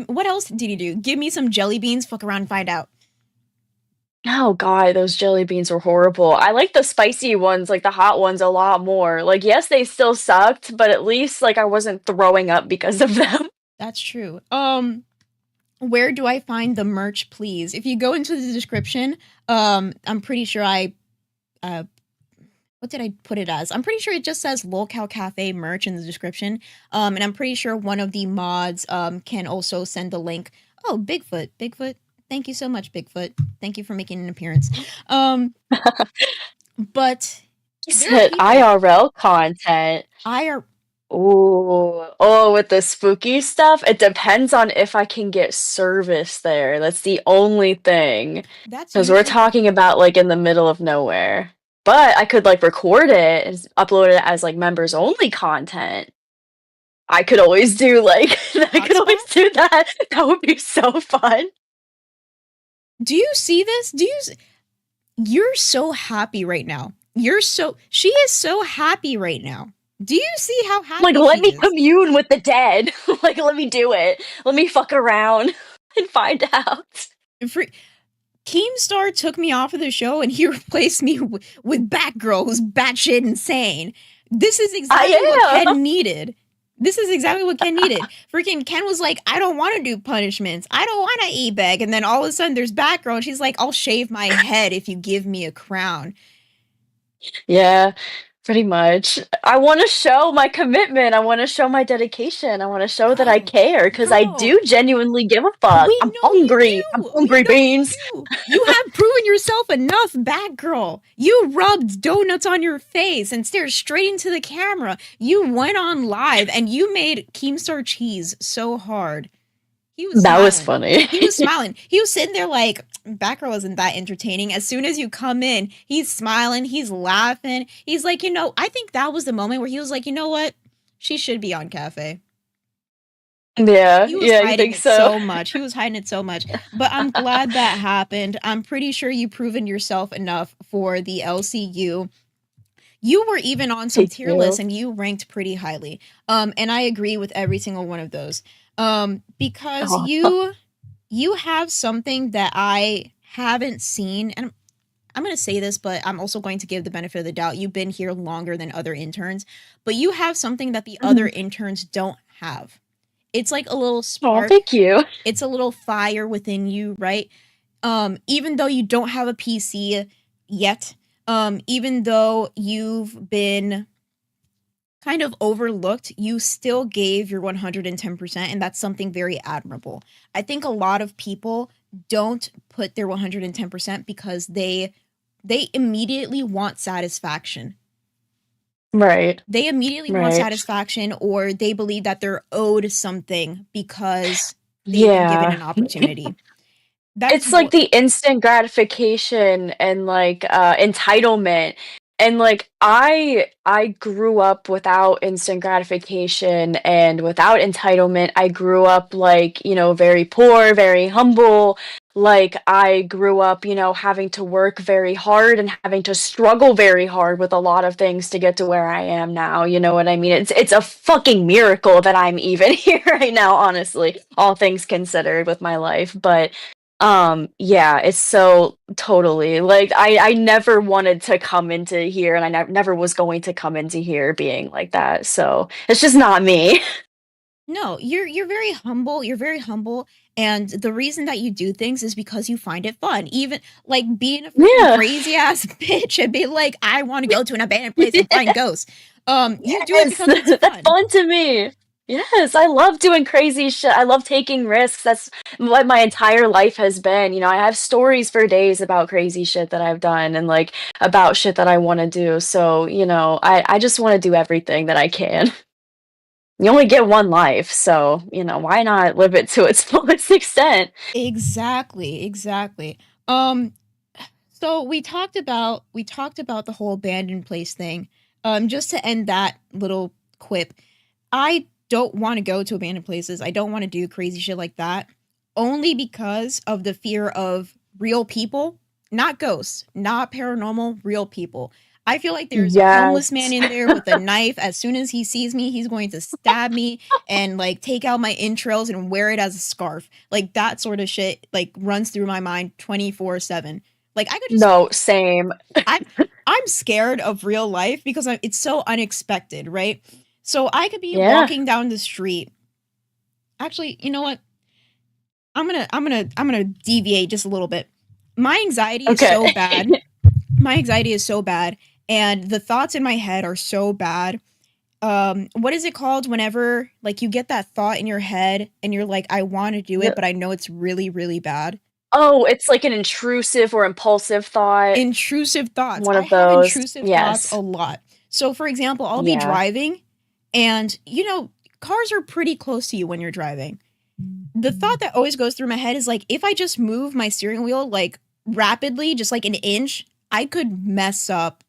what else did he do? Give me some jelly beans, fuck around and find out. Oh god, those jelly beans were horrible. I like the spicy ones, like the hot ones, a lot more. Like, yes, they still sucked, but at least, like, I wasn't throwing up because of them. That's true. Where do I find the merch, please? If you go into the description, I'm pretty sure uh what did I put it as? I'm pretty sure it just says Lolcow Cafe merch in the description. And I'm pretty sure one of the mods can also send the link. Oh, Bigfoot. Thank you so much, Bigfoot. Thank you for making an appearance. But You there are said people. IRL content. I are Ooh. Oh, with the spooky stuff, it depends on if I can get service there. That's the only thing. that's Because we're usually talking about like in the middle of nowhere. But I could like record it and upload it as like members only content. I could always do like I could always hotspot. do that. That would be so fun. Do you see this? You're so happy right now. She is so happy right now. Do you see how Like, happy let she me is? commune with the dead. Like, let me do it. Let me fuck around and find out. For, Keemstar took me off of the show and he replaced me with Batgirl, who's batshit insane. This is exactly what I am. Ken needed. This is exactly what Ken needed. Freaking Ken was like, I don't want to do punishments. I don't want to e-beg. And then all of a sudden there's Batgirl and she's like, I'll shave my head if you give me a crown. Yeah, pretty much. I want to show my commitment. I want to show my dedication. I want to show that I Girl, care because I girl, do genuinely give a fuck. we I'm know you hungry. I'm do. We hungry know you beans. do. You have proven yourself enough, Batgirl. You rubbed donuts on your face and stared straight into the camera. You went on live and you made Keemstar cheese so hard. He was That was smiling. funny. He was smiling. He was sitting there like, Batgirl isn't that entertaining. As soon as you come in, he's smiling. He's laughing. He's like, I think that was the moment where he was like, you know what? She should be on Cafe. Yeah, He was yeah, you hiding think it so? so much. He was hiding it so much. But I'm glad that happened. I'm pretty sure you've proven yourself enough for the LCU. You were even on some Thank tier lists you. and you ranked pretty highly. And I agree with every single one of those. Because Oh, you have something that I haven't seen, and I'm going to say this, but I'm also going to give the benefit of the doubt. You've been here longer than other interns, but you have something that the other mhm. interns don't have. It's like a little Aw, spark. thank you. It's a little fire within you, right? Even though you don't have a PC yet, even though you've been kind of overlooked, you still gave your 110%, and that's something very admirable. I think a lot of people don't put their 110% because they immediately want satisfaction. Right, They immediately want right. satisfaction, or they believe that they're owed something because they've been given Yeah. an opportunity. That is It's like what the instant gratification and like entitlement. And like I grew up without instant gratification and without entitlement. I grew up like, very poor, very humble. Like I grew up, having to work very hard and having to struggle very hard with a lot of things to get to where I am now. You know what I mean? It's a fucking miracle that I'm even here right now, honestly, all things considered with my life. But yeah, it's so totally like I never wanted to come into here, and I never was going to come into here being like that. So it's just not me. No, you're very humble. You're very humble, and the reason that you do things is because you find it fun. Even like being a freaking Yeah. crazy ass bitch and be like, I want to go to an abandoned place and find ghosts. You do it Yes, because it's that's fun. fun to me. Yes, I love doing crazy shit. I love taking risks. That's what my entire life has been. I have stories for days about crazy shit that I've done and like about shit that I want to do. So, I just want to do everything that I can. You only get one life, so, why not live it to its fullest extent? Exactly, exactly. Um, so we talked about the whole abandoned place thing. Just to end that little quip, I don't want to go to abandoned places. I don't want to do crazy shit like that. Only because of the fear of real people, not ghosts, not paranormal, real people. I feel like there's a homeless man Yes. in there with a knife. As soon as he sees me, he's going to stab me and like take out my entrails and wear it as a scarf. Like that sort of shit like runs through my mind 24/7. Like I could just No, same. I'm I'm scared of real life because it's so unexpected, right? So I could be Yeah. walking down the street. Actually, you know what? I'm gonna deviate just a little bit. My anxiety is so Okay. bad. My anxiety is so bad, and the thoughts in my head are so bad. What is it called whenever like you get that thought in your head and you're like, I want to do it, but I know it's really, really bad? Oh, it's like an intrusive or impulsive thought. Intrusive thoughts. One I of have those. intrusive thoughts a Yes. lot. So, for example, I'll be Yeah. driving and, cars are pretty close to you when you're driving. The thought that always goes through my head is like, if I just move my steering wheel like rapidly, just like an inch, I could mess up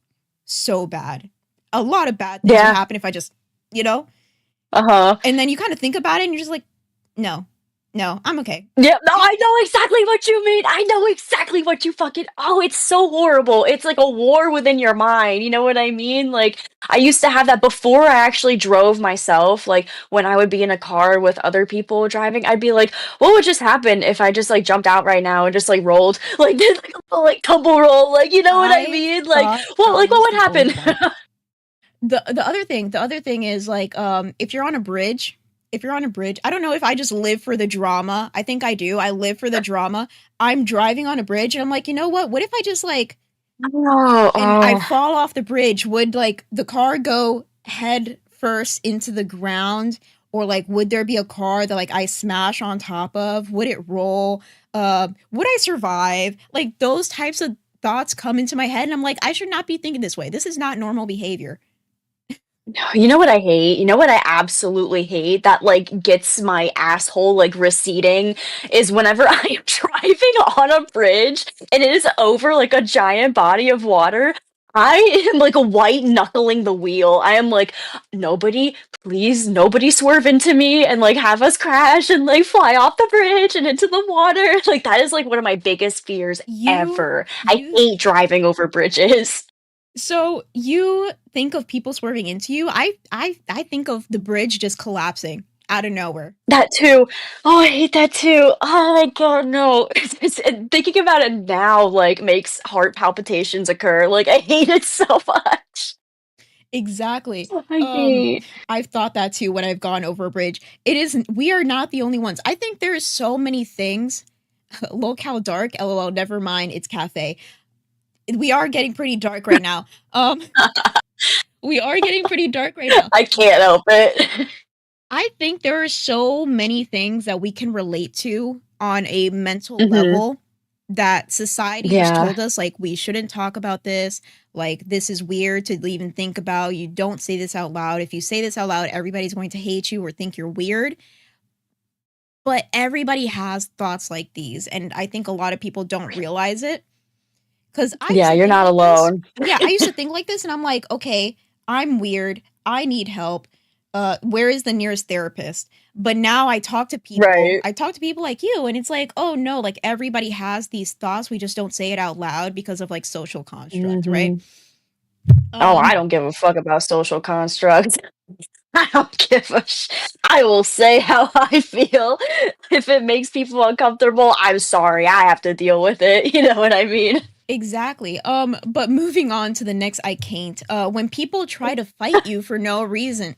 so bad. A lot of bad things would Yeah. happen if I just, you know? Uh-huh. And then you kind of think about it and you're just like, no, no, I'm okay. Yeah, no, I know exactly what you mean. I know exactly what you fucking. Oh, it's so horrible. It's like a war within your mind. You know what I mean? Like, I used to have that before I actually drove myself. Like, when I would be in a car with other people driving, I'd be like, what would just happen if I just like jumped out right now and just like rolled, like did like a full, like tumble roll? Like, you know what I I've mean? Like, thought that what was would the whole happen? point. The other thing is like if you're on a bridge, I don't know if I just live for the drama. I think I do. I live for the drama. I'm driving on a bridge and I'm like, you know what if I just like Oh, and I oh. fall off the bridge? Would like the car go head first into the ground, or like would there be a car that like I smash on top of? Would it roll? Would I survive? Like those types of thoughts come into my head and I'm like, I should not be thinking this way. This is not normal behavior. No, you know what I hate? You know what I absolutely hate that like gets my asshole like receding is whenever I am driving on a bridge and it is over like a giant body of water. I am like a white knuckling the wheel. I am like, nobody, please, nobody swerve into me and like have us crash and like fly off the bridge and into the water. Like that is like one of my biggest fears You ever. I you hate driving over bridges. So you think of people swerving into you. I think of the bridge just collapsing out of nowhere. That too. Oh, I hate that too. Oh my god, no. Thinking about it now, like, makes heart palpitations occur. Like, I hate it so much. Exactly. I hate. I've thought that too when I've gone over a bridge. It isn't we are not the only ones. I think there is so many things. Locale dark, LOL, never mind, it's cafe. We are getting pretty dark right now. We are getting pretty dark right now. I can't help it. I think there are so many things that we can relate to on a mental Hmm. level that society just Yeah. told us like we shouldn't talk about this, like this is weird to even think about. You don't say this out loud. If you say this out loud, everybody's going to hate you or think you're weird. But everybody has thoughts like these, and I think a lot of people don't realize it. Because I used Yeah, to you're think not like this. alone. Yeah, I used to think like this, and I'm like, okay, I'm weird. I need help. Where is the nearest therapist? But now I talk to people. Right. I talk to people like you, and it's like, oh no, like everybody has these thoughts. We just don't say it out loud because of like social construct, right? Mhm. Oh, I Um, don't give a fuck about social constructs. I don't give a I will say how I feel. If it makes people uncomfortable, I'm sorry. I have to deal with it. You know what I mean? exactly. But moving on to the next I can't. When people try to fight you for no reason.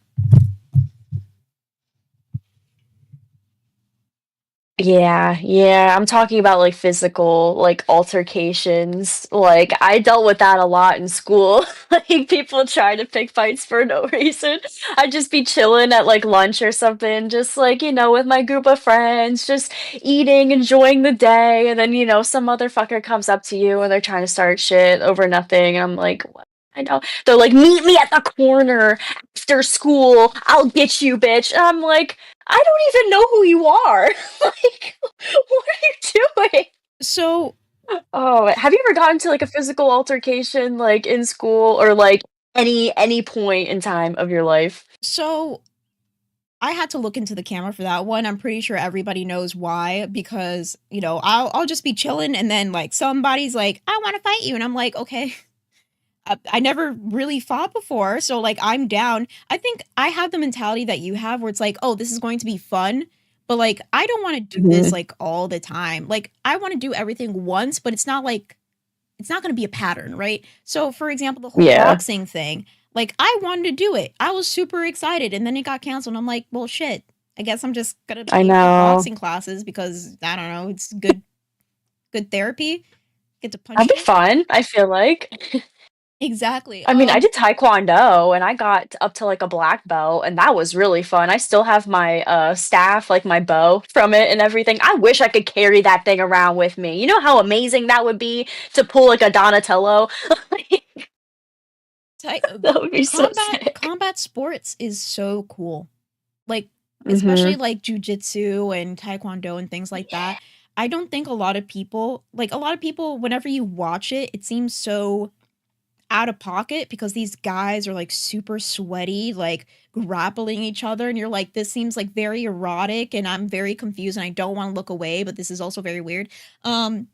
Yeah, yeah. I'm talking about like physical, like altercations. Like I dealt with that a lot in school. Like people trying to pick fights for no reason. I'd just be chilling at like lunch or something, just like, with my group of friends, just eating, enjoying the day, and then, some motherfucker comes up to you and they're trying to start shit over nothing. And I'm like, what? I know. They're like, meet me at the corner after school. I'll get you, bitch. And I'm like, I don't even know who you are. Like, what are you doing? So Oh, have you ever gotten to like a physical altercation like in school or like any point in time of your life? so I had to look into the camera for that one. I'm pretty sure everybody knows why because, I'll just be chilling and then like somebody's like, "I want to fight you." And I'm like, "Okay." I never really fought before, so like I'm down. I think I have the mentality that you have where it's like, "Oh, this is going to be fun." But like I don't want to do this Mhm. like all the time. Like I want to do everything once, but it's not like it's not going to be a pattern, right? So, for example, the whole Yeah, boxing thing, like I wanted to do it. I was super excited and then it got canceled. And I'm like, well, shit. I guess I'm just going to I pay for know. boxing classes because I don't know, it's good therapy. Get to That'd punch be shit. fun, I feel like. Exactly. I mean, I did taekwondo and I got up to like a black belt and that was really fun. I still have my staff, like my bow from it and everything. I wish I could carry that thing around with me. You know how amazing that would be to pull like a Donatello? ty- uh, That would be so combat sick. combat sports is so cool. Like especially Mhm. like jujitsu and taekwondo and things like that. I don't think a lot of people whenever you watch it, it seems so out of pocket because these guys are like super sweaty, like grappling each other, and you're like, this seems like very erotic, and I'm very confused, and I don't want to look away, but this is also very weird. Um,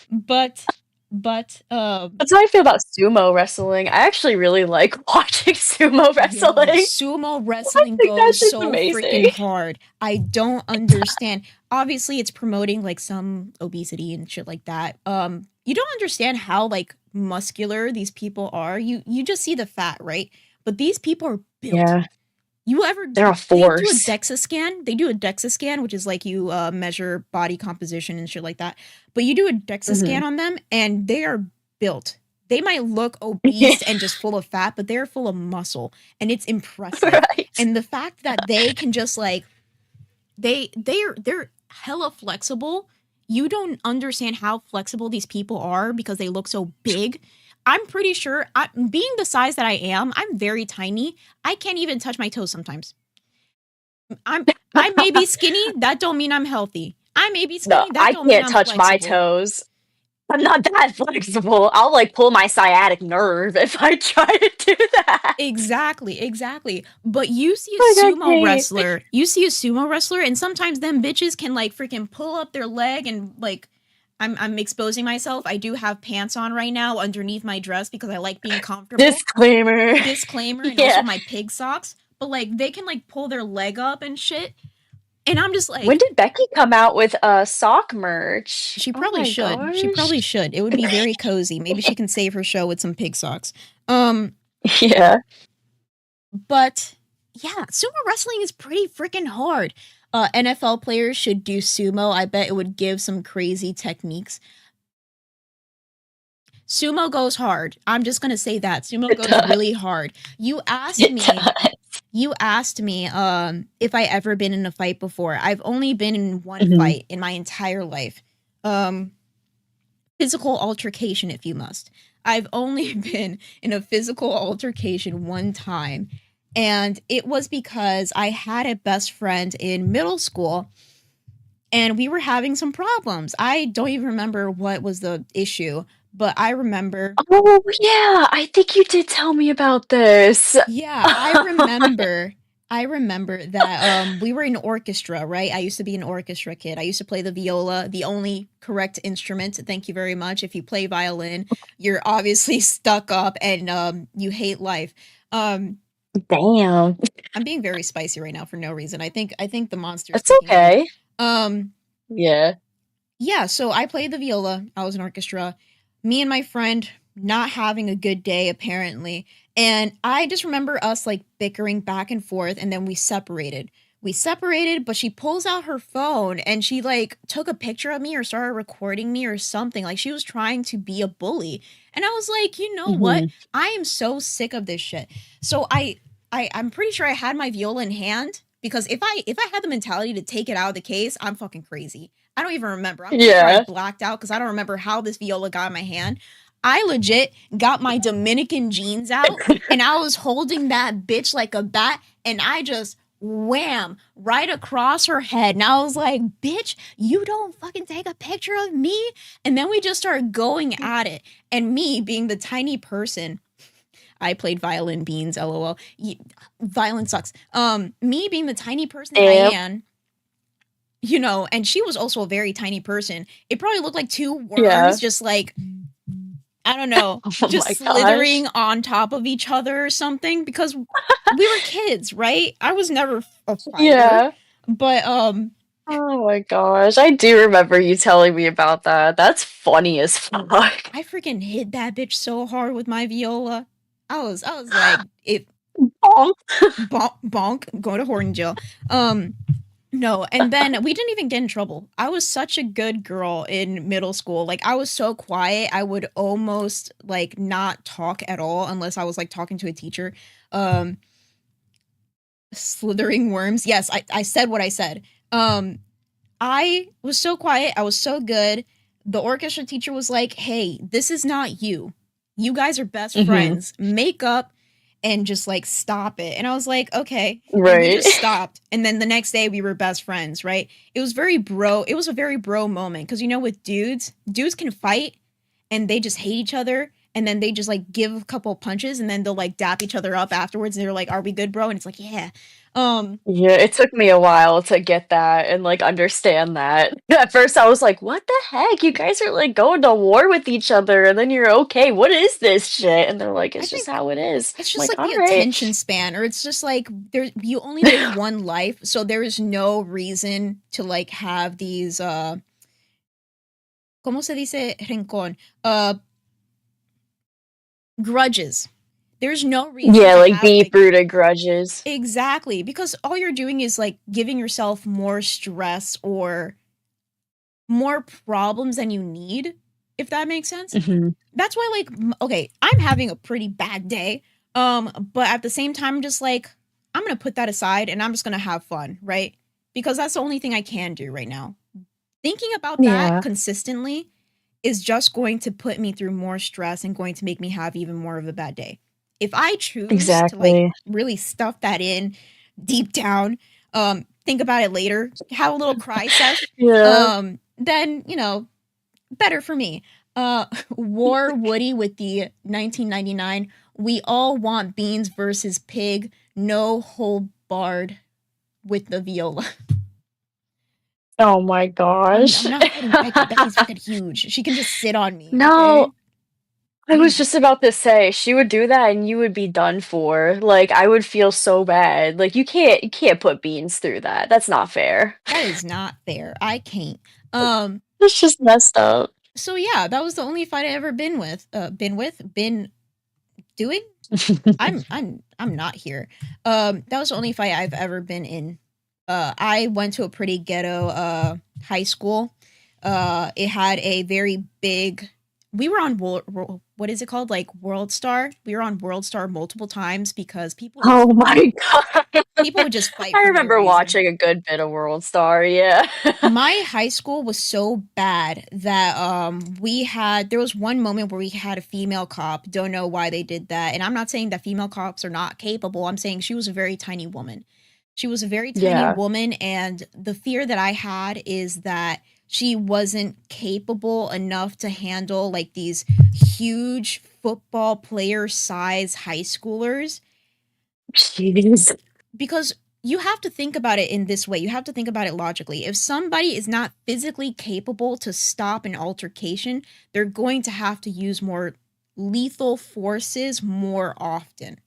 but That's how I feel about sumo wrestling. I actually really like watching sumo yo, wrestling. sumo I wrestling think that goes shit's so freaking amazing. hard. I don't understand. Obviously, it's promoting like some obesity and shit like that. You don't understand how like muscular these people are. You just see the fat, right? But these people are built. Yeah, You ever they're a they do a force. DEXA scan? They do a DEXA scan, which is like you measure body composition and shit like that. But you do a DEXA Mhm. scan on them, and they are built. They might look obese and just full of fat, but they're full of muscle, and it's impressive. Right. And the fact that they can just like they're hella flexible. You don't understand how flexible these people are because they look so big. I'm pretty sure, being the size that I am, I'm very tiny. I can't even touch my toes sometimes. I may be skinny, that don't mean I'm healthy. I may be No, skinny, that I don't mean can't I'm touch my flexible. toes. I'm not that flexible. I'll like pull my sciatic nerve if I try to do that. Exactly, exactly. But you see a Like I sumo can't. wrestler, you see a sumo wrestler, and sometimes them bitches can like freaking pull up their leg and like I'm exposing myself. I do have pants on right now underneath my dress because I like being comfortable. Disclaimer. Disclaimer, and also Yeah. my pig socks. But like they can like pull their leg up and shit. And I'm just When like, did Becky come out with sock merch? she Oh probably my should. She gosh. probably should. It would be very cozy. Maybe she can save her show with some pig socks. Um, Yeah. but yeah, sumo wrestling is pretty freaking hard. NFL players should do sumo. I bet it would give some crazy techniques. Sumo goes hard. I'm just gonna say that. Sumo It goes does. really hard. It does. You asked me if I ever been in a fight before. I've only been in one Mhm. fight in my entire life. Um Physical altercation if you must. I've only been in a physical altercation one time, and it was because I had a best friend in middle school and we were having some problems. I don't even remember what was the issue, But I remember, Oh, yeah, I think you did tell me about this. yeah, I remember that we were in orchestra, right? I used to be an orchestra kid. I used to play the viola, the only correct instrument. Thank you very much. If you play violin, you're obviously stuck up and you hate life. Um Damn. I'm being very spicy right now for no reason. I think the monster's It's kicking in. okay. Um Yeah. yeah, so I played the viola. I was in orchestra. Me and my friend not having a good day apparently. And I just remember us like bickering back and forth and then we separated. We separated, but she pulls out her phone and she like took a picture of me or started recording me or something. Like she was trying to be a bully. And I was like, "You know what? Mhm. I am so sick of this shit." So I'm pretty sure I had my viola in hand because if I had the mentality to take it out of the case, I'm fucking crazy. I don't even remember. I'm pretty sure I Yeah. blacked out because I don't remember how this viola got in my hand. I legit got my Dominican jeans out and I was holding that bitch like a bat and I just wham right across her head. And I was like, bitch, you don't fucking take a picture of me. And then we just started going at it. And me being the tiny person, I played violin beans, lol. Violin sucks. Me being the tiny person that I Damn. am, you know, and she was also a very tiny person. It probably looked like two Yeah. worms just like, I don't know, Oh just my gosh. slithering on top of each other or something because we were kids, right? I was never a fighter, Yeah. but Oh my gosh. I do remember you telling me about that. That's funny as fuck. I freaking hit that bitch so hard with my viola. I was like, it Bonk. bonk, go to horn jail. No, and then we didn't even get in trouble. I was such a good girl in middle school. Like I was so quiet, I would almost like not talk at all unless I was like talking to a teacher. Um Slithering worms. Yes, I said what I said. I was so quiet, I was so good. The orchestra teacher was like, "Hey, this is not you. You guys are best Mhm. friends. Make up and just like stop it." And I was like, "Okay." And we Right. just stopped. And then the next day we were best friends, right? It was a very bro moment cuz you know with dudes can fight and they just hate each other and then they just like give a couple punches and then they'll like dap each other up afterwards and they're like, "Are we good, bro?" And it's like, "Yeah." Um Yeah, it took me a while to get that and, like, understand that. At first, I was like, "What the heck? You guys are, like, going to war with each other, and then you're okay. What is this shit?" And they're like, I "It's just think how it is." it's I'm just like, like the "Alright." attention span or it's just like there you only live one life, so there is no reason to like have these ¿cómo se dice rencor? Grudges. There's no reason Yeah, to like, have like deep-rooted grudges. exactly because all you're doing is like giving yourself more stress or more problems than you need, if that makes sense. Mhm. That's why like okay, I'm having a pretty bad day. But at the same time I'm just like I'm going to put that aside and I'm just going to have fun, right? Because that's the only thing I can do right now. Thinking about that Yeah, consistently is just going to put me through more stress and going to make me have even more of a bad day. If I choose to like exactly. really stuff that in deep down, think about it later, have a little cry sesh, Yeah. then, you know, better for me. War Woody with the 1999. We all want beans versus pig. No hold barred with the viola. Oh my I'm gosh. not fighting Becky. Becky's fucking huge. She can just sit on me. No, Okay. I was just about to say, she would do that and you would be done for. Like, I would feel so bad. Like, you can't put Beans through that. That's not fair. That is not fair. I can't. Um. It's just messed up. So yeah, that was the only fight I ever been with. Been doing. I'm not here. That was the only fight I've ever been in. I went to a pretty ghetto high school. It had a very big. We were on what is it called? Like World Star. We were on World Star multiple times because Oh my god. people would just fight I for no remember reason. watching a good bit of World Star, yeah. My high school was so bad that there was one moment where we had a female cop. Don't know why they did that. And I'm not saying that female cops are not capable. I'm saying she was a very tiny woman. She was a very tiny Yeah. woman and the fear that I had is that she wasn't capable enough to handle like these huge football player size high schoolers. Jeez. Because you have to think about it in this way. You have to think about it logically. If somebody is not physically capable to stop an altercation, they're going to have to use more lethal forces more often.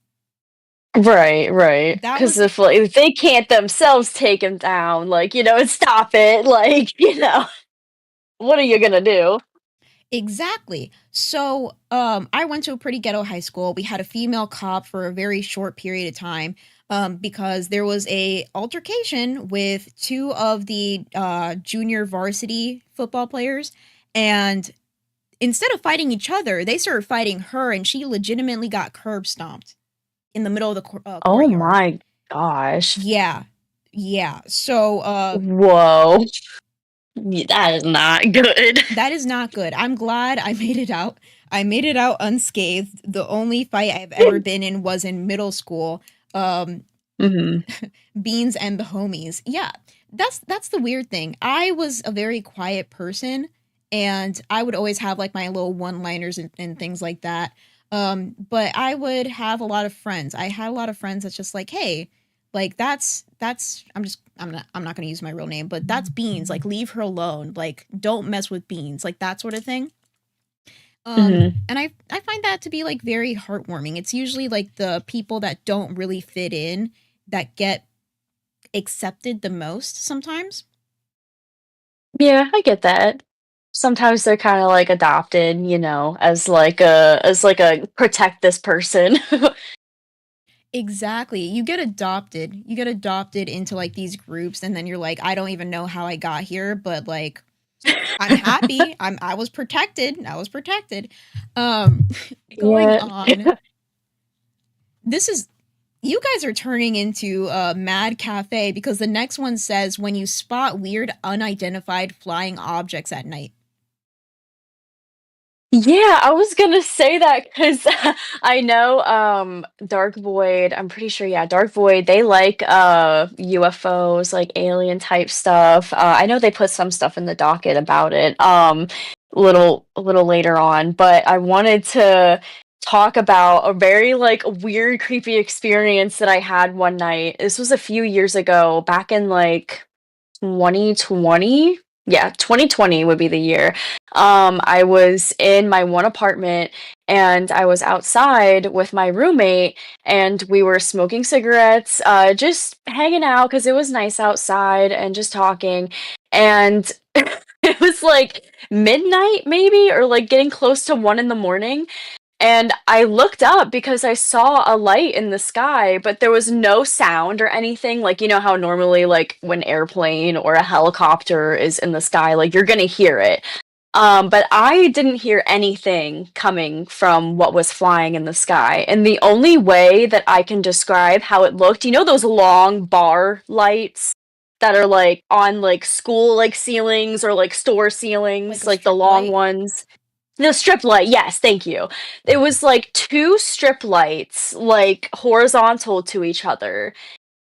Right. That Because was if they can't themselves take him down, like, and stop it, like, what are you gonna do? exactly. So, I went to a pretty ghetto high school. We had a female cop for a very short period of time, because there was a altercation with two of the junior varsity football players, and instead of fighting each other, they started fighting her, and she legitimately got curb stomped in the middle of the Oh courtyard. my gosh. Yeah, yeah. So, Whoa. That is not good. that is not good. I'm glad I made it out. I made it out unscathed. The only fight I've ever been in was in middle school. Um, Hmm. Beans and the homies. Yeah, that's the weird thing. I was a very quiet person, and I would always have like my little one-liners and things like that. But I would have a lot of friends. I had a lot of friends that's just like, hey, like that's I'm not gonna use my real name, but that's Beans. Like leave her alone. Like don't mess with Beans. Like that sort of thing. Hmm. And I find that to be like very heartwarming. It's usually like the people that don't really fit in that get accepted the most sometimes. Yeah, I get that. Sometimes they're kind of like adopted, as like a protect this person. Exactly. You get adopted. You get adopted into like these groups and then you're like, I don't even know how I got here, but like I'm happy. I was protected. I was protected. Um Going Yeah. on. This is you guys are turning into a mad cafe because the next one says when you spot weird unidentified flying objects at night. Yeah, I was gonna say that because I know Dark Void, I'm pretty sure, yeah, Dark Void, they like UFOs, like alien type stuff. I know they put some stuff in the docket about it a little later on, but I wanted to talk about a very like weird, creepy experience that I had one night. This was a few years ago, back in like 2020. Yeah, 2020 would be the year. I was in my one apartment and I was outside with my roommate and we were smoking cigarettes, just hanging out because it was nice outside and just talking. And it was like midnight maybe or like getting close to 1 in the morning. And I looked up because I saw a light in the sky, but there was no sound or anything. Like, you know how normally, like, when airplane or a helicopter is in the sky, like, you're gonna hear it. But I didn't hear anything coming from what was flying in the sky. And the only way that I can describe how it looked, those long bar lights that are like on like school like ceilings or like store Like ceilings, a like the strip long light. ones. The strip light, yes, thank you. It was like two strip lights, like horizontal to each other.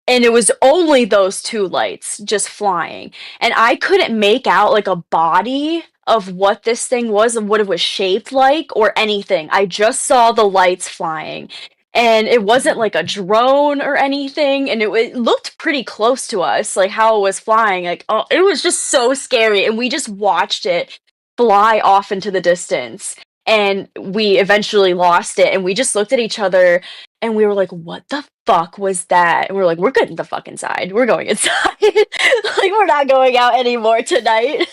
And it was only those two lights just flying. And I couldn't make out like a body of what this thing was and what it was shaped like or anything. I just saw the lights flying. And it wasn't like a drone or anything. And it looked pretty close to us, like how it was flying. Like, oh, it was just so scary. And we just watched it fly off into the distance. And we eventually lost it. And we just looked at each other and we were like, what the fuck was that? And we are like, we're getting the fuck inside. We're going inside. Like, we're not going out anymore tonight.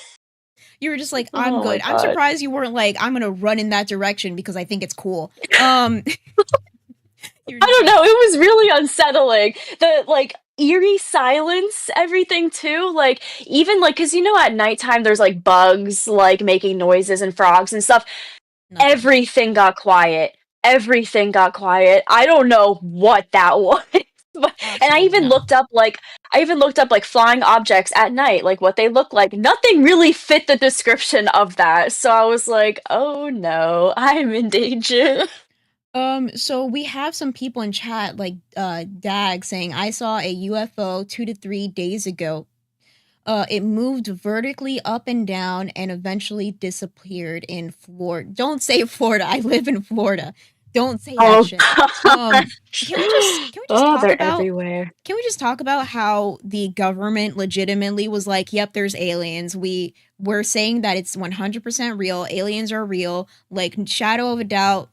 You were just like, I'm Oh my good. I'm god. surprised you weren't like, I'm gonna run in that direction because I think it's cool. Um you're I just don't like, know. It was really unsettling. The like eerie silence, everything too. Like, even like, because at nighttime there's like bugs like making noises and frogs and stuff. nothing. Everything got quiet. Everything got quiet. I don't know what that was. And I Absolutely even not. looked up like flying objects at night, like what they look like. Nothing really fit the description of that. So I was like, "Oh no, I'm in danger." So we have some people in chat like Dag saying I saw a UFO 2 to 3 days ago. It moved vertically up and down and eventually disappeared in Florida. Don't say Florida. I live in Florida. Don't say that Oh shit. gosh. Can we just Oh, talk they're about everywhere. can we just talk about how the government legitimately was like, "Yep, there's aliens. We're saying that it's 100% real. Aliens are real. Like shadow of a doubt,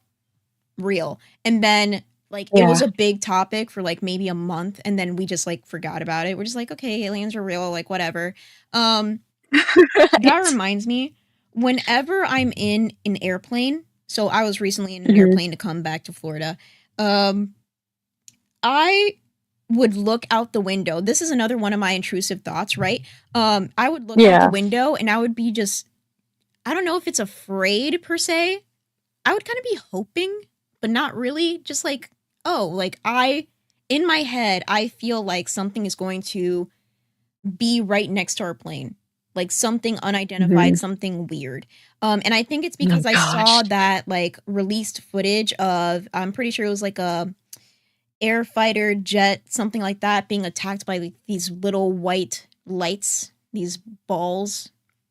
real." And then like it was Yeah. a big topic for like maybe a month and then we just like forgot about it. We're just like, "Okay, aliens are real, like whatever." Um that Right. reminds me, whenever I'm in an airplane, so I was recently in an Mhm. airplane to come back to Florida. Um I would look out the window. This is another one of my intrusive thoughts, right? I would look out the Yeah. window and I would be just, I don't know if it's afraid per se. I would kind of be hoping, but not really. Just like, oh, like in my head, I feel like something is going to be right next to our plane. Like something unidentified, Mhm. something weird. And I think it's Oh because I saw gosh. that like released footage of, I'm pretty sure it was like a air fighter jet, something like that, being attacked by like, these little white lights, these balls,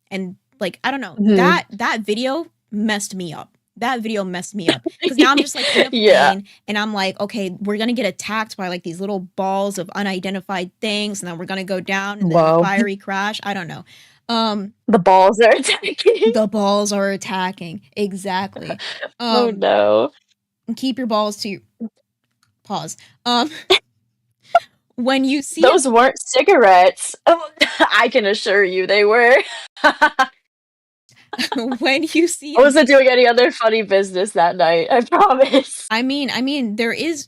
and like I don't know, Mhm. that video messed me up. That video messed me up because now I'm just like in a Yeah. plane and I'm like, okay, we're gonna get attacked by like these little balls of unidentified things, and then we're gonna go down and then a Whoa. fiery crash. I don't know. Um, The balls are attacking. the balls are attacking exactly. Oh Um, no. keep your balls to your pause. Um, when you see Those weren't cigarettes. Oh, I can assure you they were. I when you see a wasn't doing any other funny business that night, I promise. I mean, there is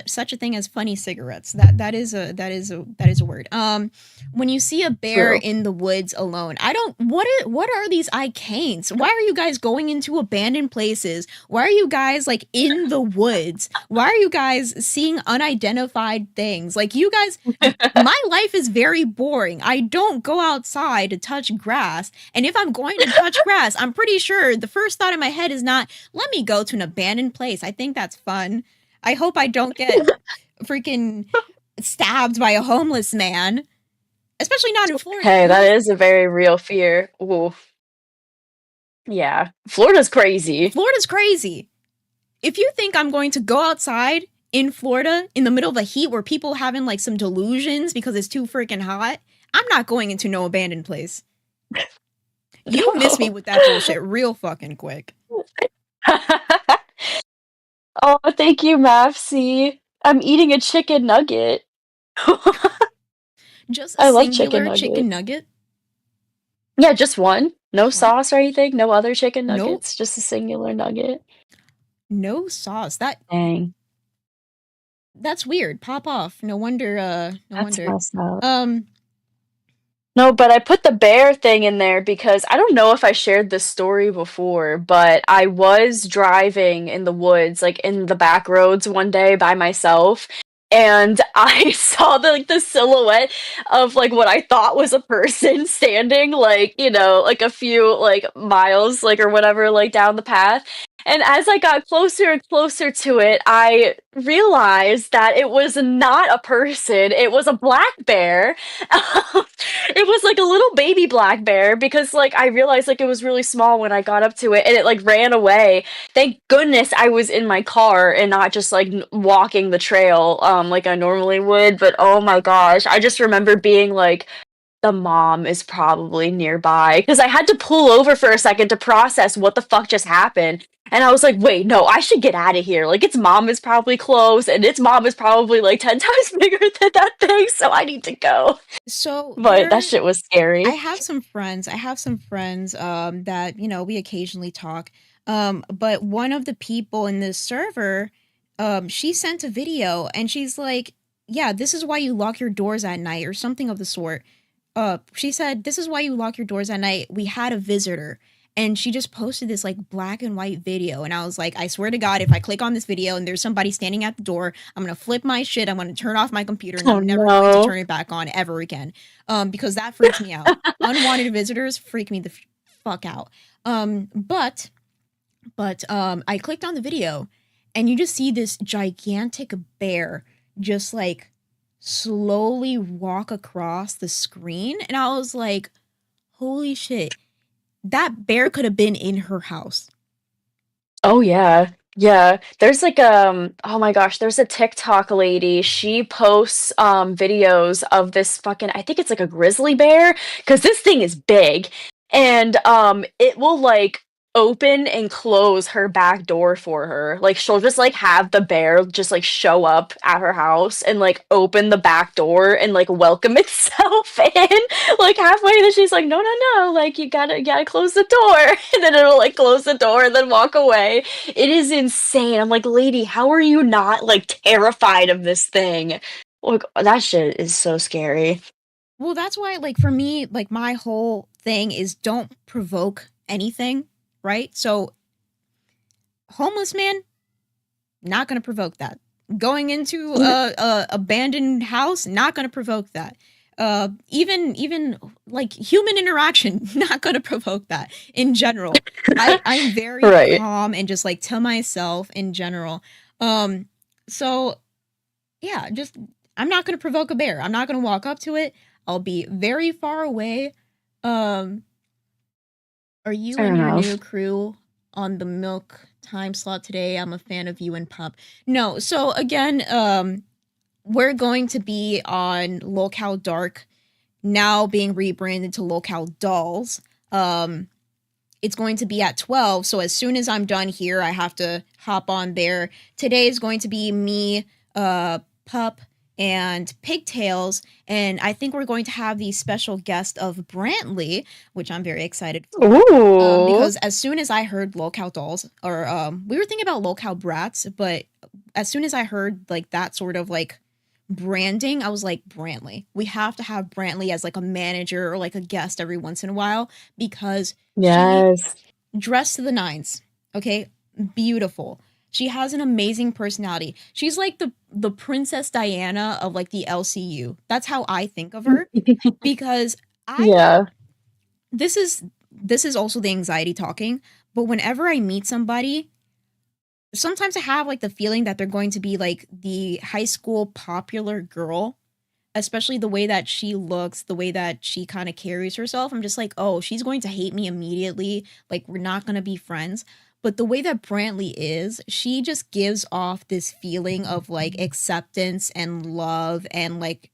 such a thing as funny cigarettes. That is a word. When you see a bear True. in the woods alone, I don't. What are these icanes? Why are you guys going into abandoned places? Why are you guys like in the woods? Why are you guys seeing unidentified things? Like you guys, my life is very boring. I don't go outside to touch grass. And if I'm going to touch grass, I'm pretty sure the first thought in my head is not, let me go to an abandoned place. I think that's fun. I hope I don't get freaking stabbed by a homeless man, especially not in Florida. Hey, that Not is a very real fear. Ooh. Yeah. Florida's crazy. Florida's crazy. If you think I'm going to go outside in Florida in the middle of the heat where people having like some delusions because it's too freaking hot, I'm not going into no abandoned place. You miss me No. with that bullshit real fucking quick. Oh, thank you, Mavsy. I'm eating a chicken nugget. Just a I love chicken singular chicken nuggets. nugget? Yeah, just one. No What? sauce or anything. No other chicken No, nuggets. Just a singular nugget. no sauce. Dang. That's weird. Pop off. No wonder. No That's wonder. messed up. Um, No, but I put the bear thing in there because I don't know if I shared this story before, but I was driving in the woods, like in the back roads one day by myself, and I saw the silhouette of like what I thought was a person standing like, like a few like miles like or whatever like down the path. And as I got closer and closer to it, I realized that it was not a person, it was a black bear. It was like a little baby black bear because like I realized like it was really small when I got up to it and it like ran away. Thank goodness I was in my car and not just like walking the trail like I normally would, but oh my gosh, I just remember being like the mom is probably nearby because I had to pull over for a second to process what the fuck just happened. And I was like, wait, no, I should get out of here. Like, its mom is probably close, and its mom is probably like 10 times bigger than that thing, so I need to go. so But that there shit was I scary. have some friends. That, we occasionally talk. But one of the people in this server, she sent a video and she's like, "Yeah, this is why you lock your doors at night," or something of the sort. She said, "This is why you lock your doors at night. We had a visitor." And she just posted this like black and white video. And I was like, I swear to God, if I click on this video and there's somebody standing at the door, I'm gonna flip my shit. I'm gonna turn off my computer and Oh I'm never going to no. turn it back on ever again. Because that freaks me out. Unwanted visitors freak me the fuck out. But I clicked on the video and you just see this gigantic bear just like slowly walk across the screen, and I was like, holy shit, that bear could have been in her house. Oh yeah. Yeah. There's like oh my gosh, there's a TikTok lady. She posts videos of this fucking I think it's like a grizzly bear cuz this thing is big and it will like open and close her back door for her. Like she'll just like have the bear just like show up at her house and like open the back door and like welcome itself in. Like halfway then she's like, "No, no, no, like you gotta close the door." And then it'll like close the door and then walk away. It is insane. I'm like, lady, how are you not like terrified of this thing? Like that shit is so scary. Well, that's why, like, for me, like, my whole thing is don't provoke anything, right? So, homeless man, not gonna provoke that. Going into a abandoned house, not gonna provoke that. Even like human interaction, not gonna provoke that in general. I'm very Right. calm and just like to myself in general. So yeah, just I'm not gonna provoke a bear. I'm not gonna walk up to it. I'll be very far away. Um, are you Fair and your enough. new crew on the milk time slot today? I'm a fan of you and Pup. No, so again, we're going to be on Locale Dark, now being rebranded to Locale Dolls. It's going to be at 12, so as soon as I'm done here, I have to hop on there. Today is going to be me, Pup, and Pigtails, and I think we're going to have the special guest of Brantley, which I'm very excited for. Ooh. Because as soon as I heard Locale Dolls, or we were thinking about Locale Brats, but as soon as I heard like that sort of like branding, I was like, Brantley. We have to have Brantley as like a manager or like a guest every once in a while because she Yes. dressed to the nines. Okay, beautiful. She has an amazing personality. She's like the Princess Diana of like the LCU. That's how I think of her because I Yeah. this is also the anxiety talking, but whenever I meet somebody, sometimes I have like the feeling that they're going to be like the high school popular girl, especially the way that she looks, the way that she kind of carries herself. I'm just like, oh, she's going to hate me immediately. Like, we're not going to be friends. But the way that Brantley is, she just gives off this feeling of like acceptance and love and like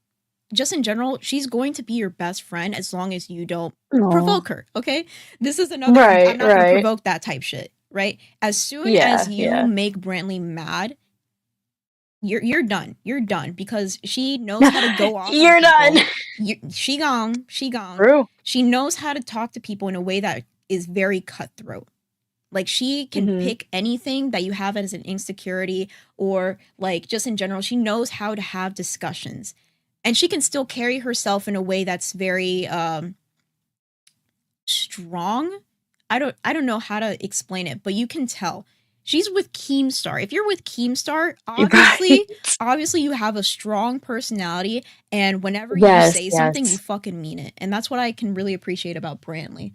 just in general, she's going to be your best friend as long as you don't Oh. provoke her. Okay. This is another, I'm Right, not going to right. provoke that type shit. Right. As soon as Yeah, you yeah. make Brantley mad, you're done. You're done because she knows how to go off on You're done. people. She gone. She gone. True. She knows how to talk to people in a way that is very cutthroat. Like she can Mhm. pick anything that you have as an insecurity or like just in general, she knows how to have discussions. And she can still carry herself in a way that's very strong. I don't know how to explain it, but you can tell. She's with Keemstar. If you're with Keemstar, Right. obviously you have a strong personality and whenever you Yes, say something, you yes. fucking mean it. And that's what I can really appreciate about Brantley.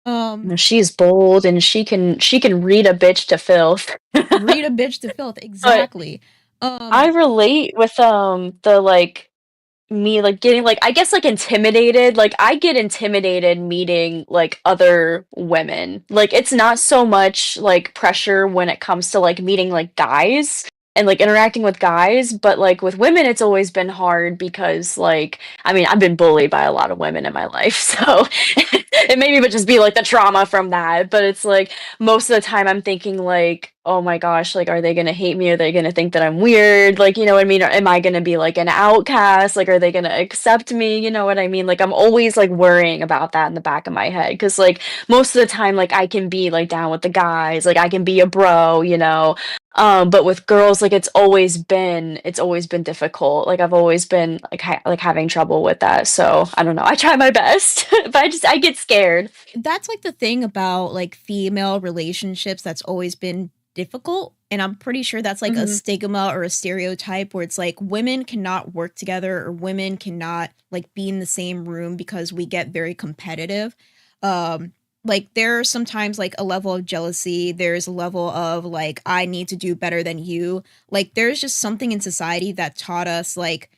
No, Um she's bold and she can read a bitch to filth. read a bitch to filth, But exactly. I Um relate with the like me like getting like I guess like intimidated. Like I get intimidated meeting like other women. Like it's not so much like pressure when it comes to like meeting like guys and like interacting with guys, but like with women it's always been hard because like I mean, I've been bullied by a lot of women in my life. So it maybe would just be like the trauma from that, but it's like most of the time I'm thinking like, "Oh my gosh, like are they going to hate me? Are they going to think that I'm weird? Like, you know what I mean? Or am I going to be like an outcast? Like are they going to accept me? You know what I mean? Like I'm always like worrying about that in the back of my head cuz like most of the time like I can be like down with the guys, like I can be a bro, you know. But with girls like it's always been difficult. Like I've always been like like having trouble with that. So, I don't know. I try my best, but I get scared. that's like the thing about like female relationships that's always been difficult. And I'm pretty sure that's like a Mhm. stigma or a stereotype where it's like women cannot work together or women cannot like be in the same room because we get very competitive. Like there's sometimes like a level of jealousy, there's a level of like I need to do better than you. Like there's just something in society that taught us like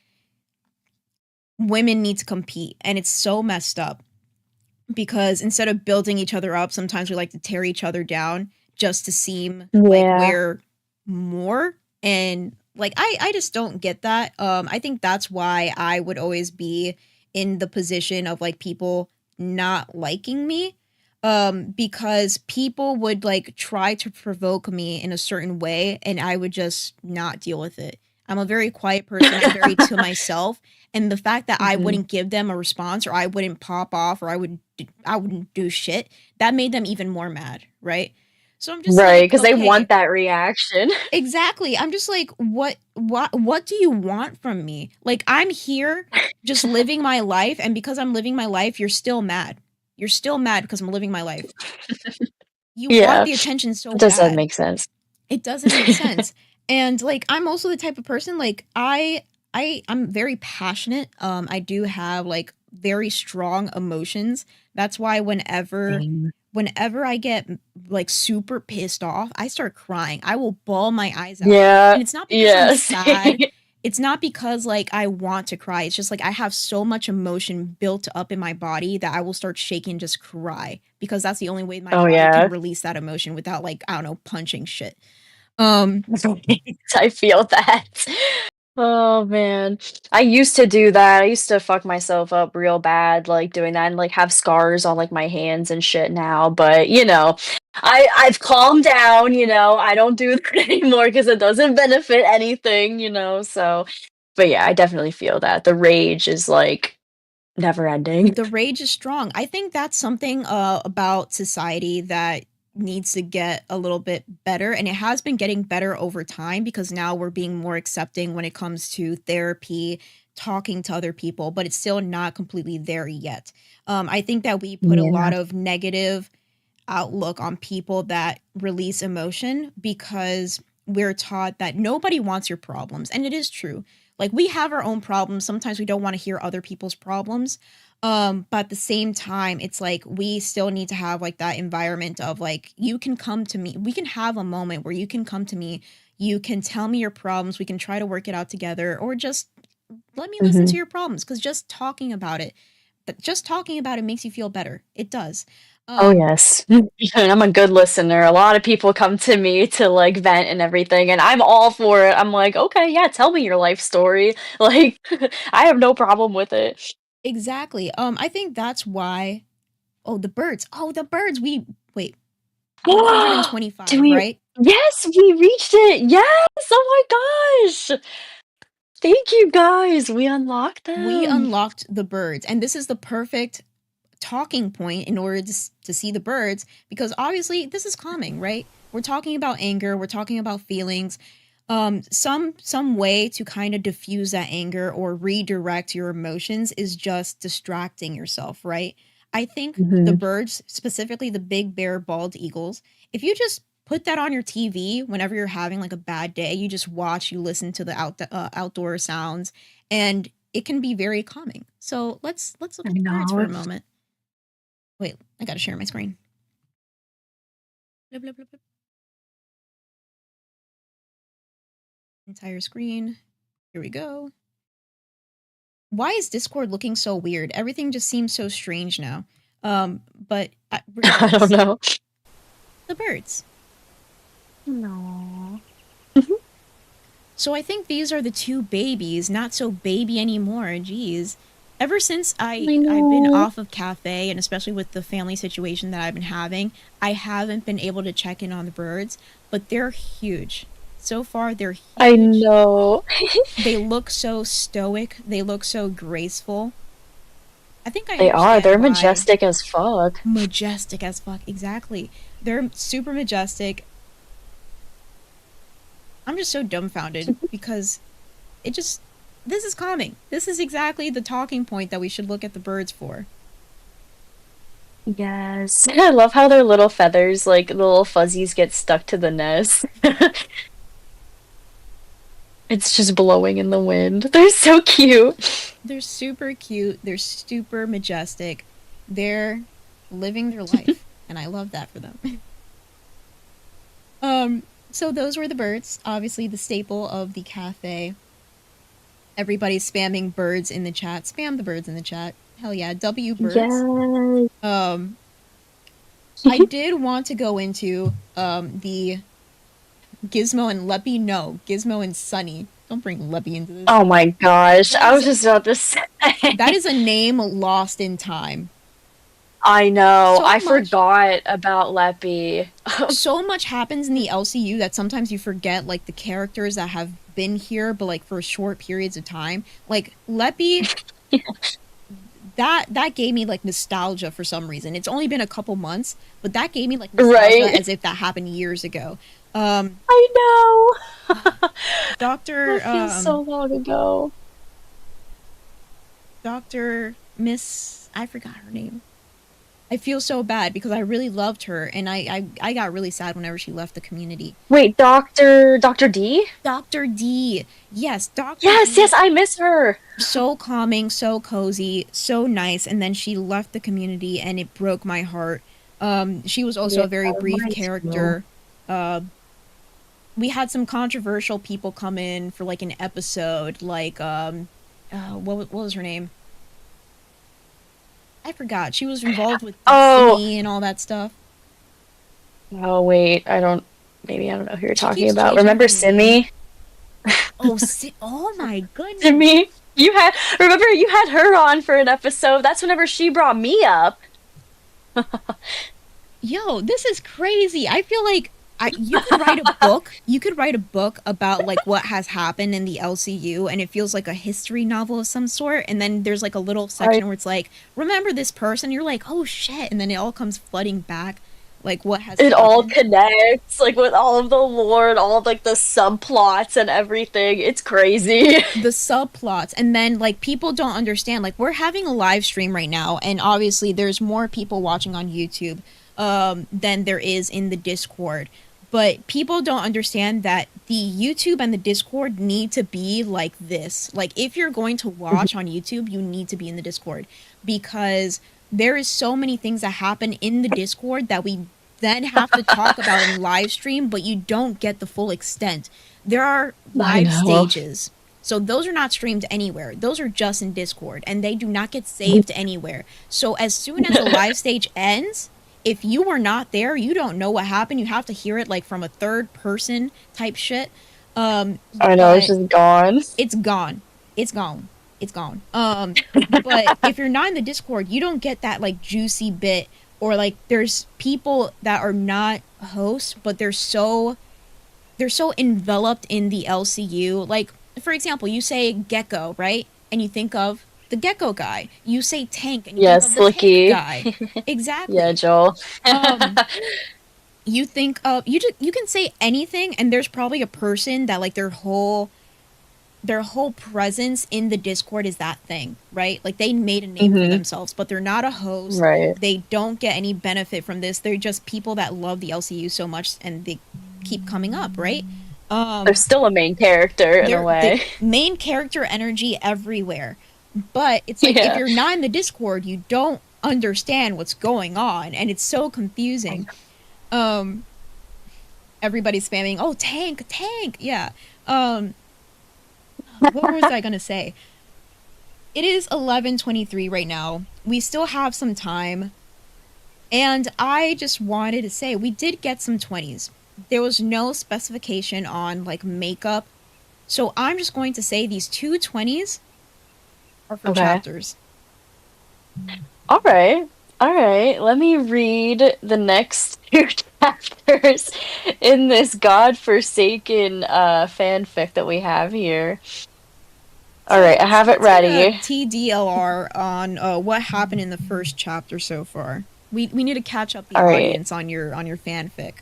women need to compete, and it's so messed up because instead of building each other up, sometimes we like to tear each other down just to seem like Yeah. we're more. And like I just don't get that. I think that's why I would always be in the position of like people not liking me. Because people would like try to provoke me in a certain way and I would just not deal with it. I'm a very quiet person. I'm very to myself, and the fact that I Mhm. wouldn't give them a response or I wouldn't pop off or I wouldn't do shit, that made them even more mad, right? So I'm just Right, like, because they want okay, that reaction. exactly. I'm just like, what do you want from me? Like I'm here just living my life, and because I'm living my life, you're still mad. You're still mad because I'm living my life. You want Yeah, the attention so it doesn't bad. make sense. It doesn't make sense. And like I'm also the type of person like I'm very passionate. I do have like very strong emotions. That's why Same. whenever I get like super pissed off, I start crying. I will bawl my eyes out. Yeah, And it's not because I'm yeah, sad. same. It's not because like I want to cry. It's just like I have so much emotion built up in my body that I will start shaking, just cry because that's the only way my Oh, body can yeah. release that emotion without like I don't know, punching shit. Um, I feel that. Oh, man. I used to do that. I used to fuck myself up real bad, like, doing that and, like, have scars on, like, my hands and shit now, but, I've calmed down, I don't do that anymore because it doesn't benefit anything, so but, yeah, I definitely feel that. The rage is, like, never ending. the rage is strong. I think that's something about society that needs to get a little bit better, and it has been getting better over time because now we're being more accepting when it comes to therapy, talking to other people, but it's still not completely there yet. I think that we put a Yeah. lot of negative outlook on people that release emotion because we're taught that nobody wants your problems. And it is true. Like we have our own problems. Sometimes we don't want to hear other people's problems. But at the same time, it's like we still need to have like that environment of like, you can come to me. We can have a moment where you can come to me. You can tell me your problems. We can try to work it out together or just let me listen to Mhm. your problems because just talking about it makes you feel better. It does. Oh, Um, yes. And I'm a good listener. A lot of people come to me to, like, vent and everything, and I'm all for it. I'm like, "Okay, yeah, tell me your life story." Like, I have no problem with it. Exactly. I think that's why. Oh, the birds. Oh, the birds. We wait. 125, Do we right? Yes, we reached it! Yes! Oh my gosh! Thank you guys, we unlocked We them. unlocked the birds, and this is the perfect talking point in order to see the birds because obviously this is calming, right? We're talking about anger. We're talking about feelings. Some way to kind of diffuse that anger or redirect your emotions is just distracting yourself, right? I think the Mhm. birds, specifically the big bear bald eagles, if you just put that on your TV whenever you're having like a bad day, you just watch, you listen to the outdoor sounds, and it can be very calming. So let's look I at the birds for know. a moment. Wait, I gotta share my screen. Blah, blah, blah, blah. Entire screen. Here we go. Why is Discord looking so weird? Everything just seems so strange now. But I don't regardless, know. the birds. No. So I think these are the two babies, not so baby anymore. Jeez. Ever since I I've been know. off of cafe and especially with the family situation that I've been having, I haven't been able to check in on the birds, but they're huge. So far they're I huge. know. They look so stoic, they look so graceful. I think I They are, understand they're why. majestic as fuck. Majestic as fuck, exactly. They're super majestic. I'm just so dumbfounded because it just this is calming. This is exactly the talking point that we should look at the birds for. Yes. I love how their little feathers, like, the little fuzzies get stuck to the nest. It's just blowing in the wind. They're so cute. They're super cute, they're super majestic. They're living their life, and I love that for them. um so those were the birds, obviously the staple of the cafe. Everybody's spamming birds in the chat. Spam the birds in the chat. Hell yeah, W birds. Yes. I did want to go into the Gizmo and Leppy. No, Gizmo and Sunny. Don't bring Leppy into this. Oh my gosh, I was just about to say. That is a name lost in time. I know. So I much- forgot about Leppy. So much happens in the LCU that sometimes you forget like the characters that have been here, but like for short periods of time. Like Leppy, that gave me like nostalgia for some reason. It's only been a couple months, but that gave me like nostalgia Right. as if that happened years ago. I know. Doctor That feels so long ago. Dr. Miss, I forgot her name. I feel so bad because I really loved her, and I got really sad whenever she left the community. Wait, Dr. D? Dr. D. Yes, Dr. Yes, D. yes, I miss her. So calming, so cozy, so nice, and then she left the community, and it broke my heart. She was also a very brief mine too. character. We had some controversial people come in for like an episode, like what was her name? I forgot. She was involved with Oh. Simi and all that stuff. Oh wait, I don't know who you're talking keeps about. changing Remember her name. Simi? Oh my goodness. Simi? Remember you had her on for an episode. That's whenever she brought me up. Yo, this is crazy. I feel like you could write a book. You could write a book about like what has happened in the LCU, and it feels like a history novel of some sort. And then there's like a little section where it's like, remember this person? You're like, oh shit, and then it all comes flooding back, like what has It happened. all connects, like with all of the lore and all of like the subplots and everything. It's crazy. The subplots, and then like people don't understand. Like we're having a live stream right now, and obviously there's more people watching on YouTube than there is in the Discord. But people don't understand that the YouTube and the Discord need to be like this. Like if you're going to watch on YouTube, you need to be in the Discord, because there is so many things that happen in the Discord that we then have to talk about in live stream, but you don't get the full extent. There are I live know. stages. So those are not streamed anywhere. Those are just in Discord, and they do not get saved anywhere. So as soon as the live stage ends, if you were not there, you don't know what happened. You have to hear it like from a third person type shit. I know, it's but just gone. it's gone. It's gone. It's gone. But if you're not in the Discord, you don't get that like juicy bit, or like there's people that are not hosts, but they're so enveloped in the LCU. Like for example, you say Gecko, right? And you think of the Gecko guy. You say Tank, and you Yeah, think of the Slicky. Tank guy. Exactly. Yeah, Joel. You think of you can say anything, and there's probably a person that like their whole presence in the Discord is that thing, right? Like they made a name for themselves, but they're not a host. Right. They don't get any benefit from this. They're just people that love the LCU so much, and they keep coming up, right? They're still a main character in a way. the main character energy everywhere. But it's like Yeah. if you're not in the Discord, you don't understand what's going on, and it's so confusing. Everybody's spamming, oh tank, yeah. What was I gonna say? It is 11:23 right now. We still have some time, and I just wanted to say we did get some 20s. There was no specification on like makeup, so I'm just going to say these two 20s are for Okay. chapters. All right. Let me read the next two chapters in this godforsaken fanfic that we have here. All right, I have it Let's get a ready. TDLR on what happened in the first chapter so far. We need to catch up the All right. audience on your fanfic.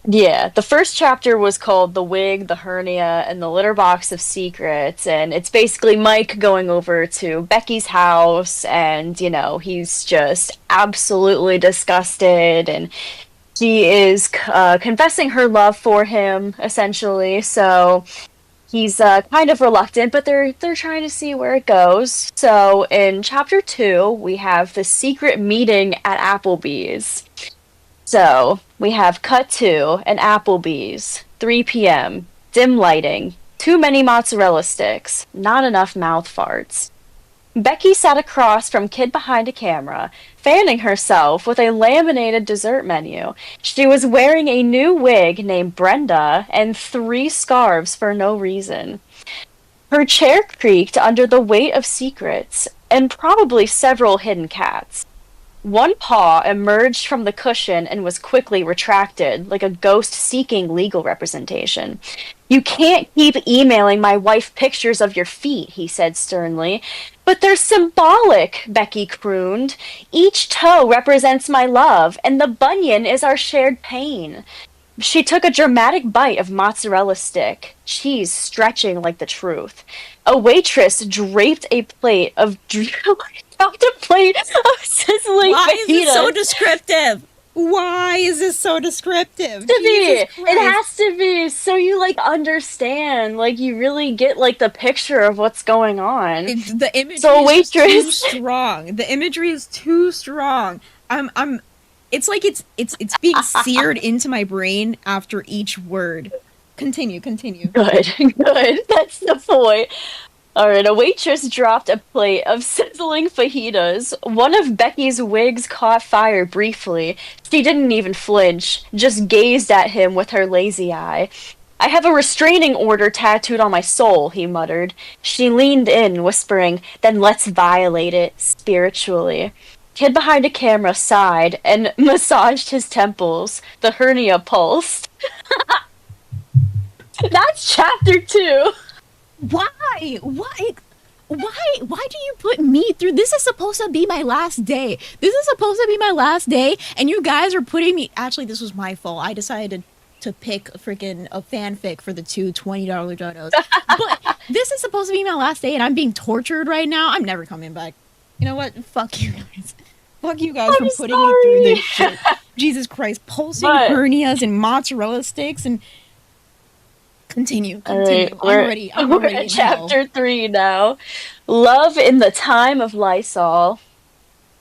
Yeah, the first chapter was called The Wig, the Hernia, and the Litter Box of Secrets, and it's basically Mike going over to Becky's house, and, you know, he's just absolutely disgusted, and she is confessing her love for him, essentially, so he's kind of reluctant, but they're trying to see where it goes. So in chapter 2, we have the secret meeting at Applebee's. So we have cut to an Applebee's, 3 p.m., dim lighting, Too many mozzarella sticks, not enough mouth farts. Becky sat across from Kid behind a camera, fanning herself with a laminated dessert menu. She was wearing a new wig named Brenda and 3 scarves for no reason. Her chair creaked under the weight of secrets, and probably several hidden cats. One paw emerged from the cushion and was quickly retracted, like a ghost seeking legal representation. You can't keep emailing my wife pictures of your feet, he said sternly. But they're symbolic, Becky crooned. Each toe represents my love, and the bunion is our shared pain. She took a dramatic bite of mozzarella stick, cheese stretching like the truth. A waitress draped a plate of dropped a plate of sizzling Why is it so fajitas. descriptive? Why is this so descriptive? To be. Jesus It Christ. has to be so you like understand, like you really get like the picture of what's going on. The imagery So is just too waitress, strong. The imagery is too strong. I'm it's like it's being seared into my brain after each word. Continue. good, good. That's the point. All right, a waitress dropped a plate of sizzling fajitas. One of Becky's wigs caught fire briefly. She didn't even flinch, just gazed at him with her lazy eye. I have a restraining order tattooed on my soul, he muttered. She leaned in, whispering, then let's violate it, spiritually. Kid behind a camera sighed and massaged his temples. The hernia pulsed. That's chapter 2. Why? Why do you put me through? This is supposed to be my last day. This is supposed to be my last day, and you guys are putting me. Actually, this was my fault. I decided to pick a fanfic for the two $20 donos. But this is supposed to be my last day, and I'm being tortured right now. I'm never coming back. You know what? Fuck you guys. Fuck you guys I'm for putting me through this sorry. shit. Jesus Christ. Pulsing But- hernias and mozzarella sticks and continue. All right, I'm ready. I'm we're ready. at in hell. chapter 3 now. Love in the time of Lysol.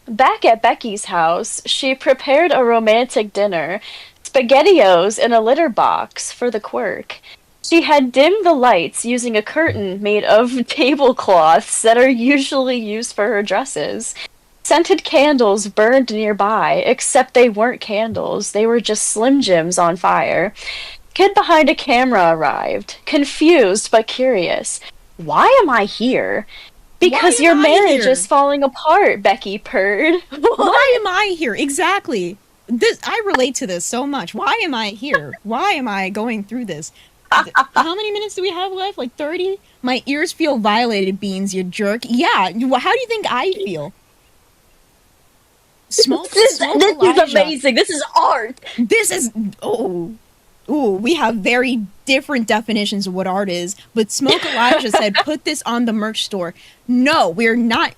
Back at Becky's house, she prepared a romantic dinner, SpaghettiOs in a litter box for the quirk. She had dimmed the lights using a curtain made of tablecloths that are usually used for her dresses. Scented candles burned nearby, except they weren't candles, they were just Slim Jims on fire. Kid behind a camera arrived, confused but curious. Why am I here? Because Why your am I marriage here? is falling apart, Becky purred. Why am I here? Exactly. I relate to this so much. Why am I here? Why am I going through this? How many minutes do we have left? Like 30? My ears feel violated, Beans, you jerk. Yeah, how do you think I feel? Smoke This Elijah. is amazing. This is art. This is we have very different definitions of what art is, but Smoke Elijah said put this on the merch store. No, we're not.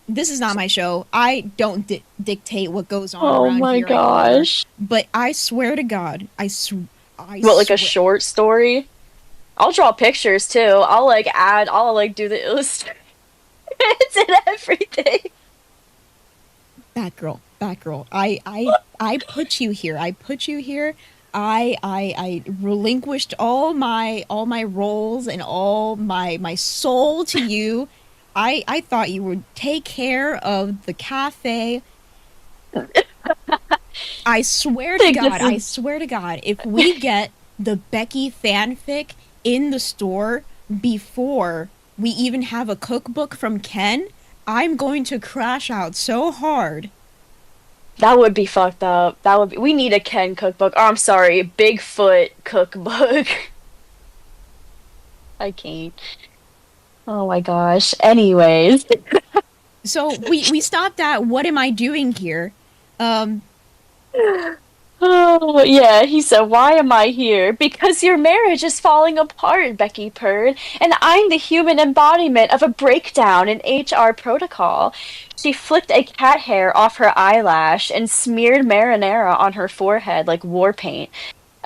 This is not my show. I don't dictate what goes on Oh around my here anymore. gosh. But I swear to God, I What, like a swear- short story? I'll draw pictures too. I'll do the illustrations and everything. Batgirl. I put you here. I relinquished all my roles and all my soul to you. I thought you would take care of the cafe. I swear to God, if we get the Becky fanfic in the store before we even have a cookbook from Ken, I'm going to crash out so hard. That would be fucked up. We need a Ken cookbook. Oh, I'm sorry, Bigfoot cookbook. I can't. Oh my gosh. Anyways. So we stopped at what am I doing here? Oh, yeah, he said, why am I here? Because your marriage is falling apart, Becky purred, and I'm the human embodiment of a breakdown in HR protocol. She flicked a cat hair off her eyelash and smeared marinara on her forehead like war paint.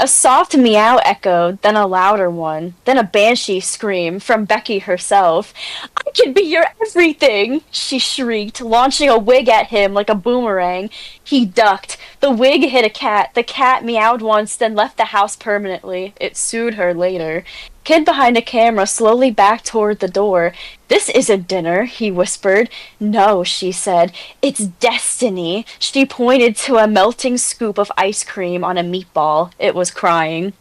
A soft meow echoed, then a louder one, then a banshee scream from Becky herself. I can be your everything, she shrieked, launching a wig at him like a boomerang. He ducked. The wig hit a cat. The cat meowed once, then left the house permanently. It sued her later. Kid behind a camera slowly backed toward the door. "This isn't dinner," he whispered. "No," she said. "It's destiny." She pointed to a melting scoop of ice cream on a meatball. It was crying.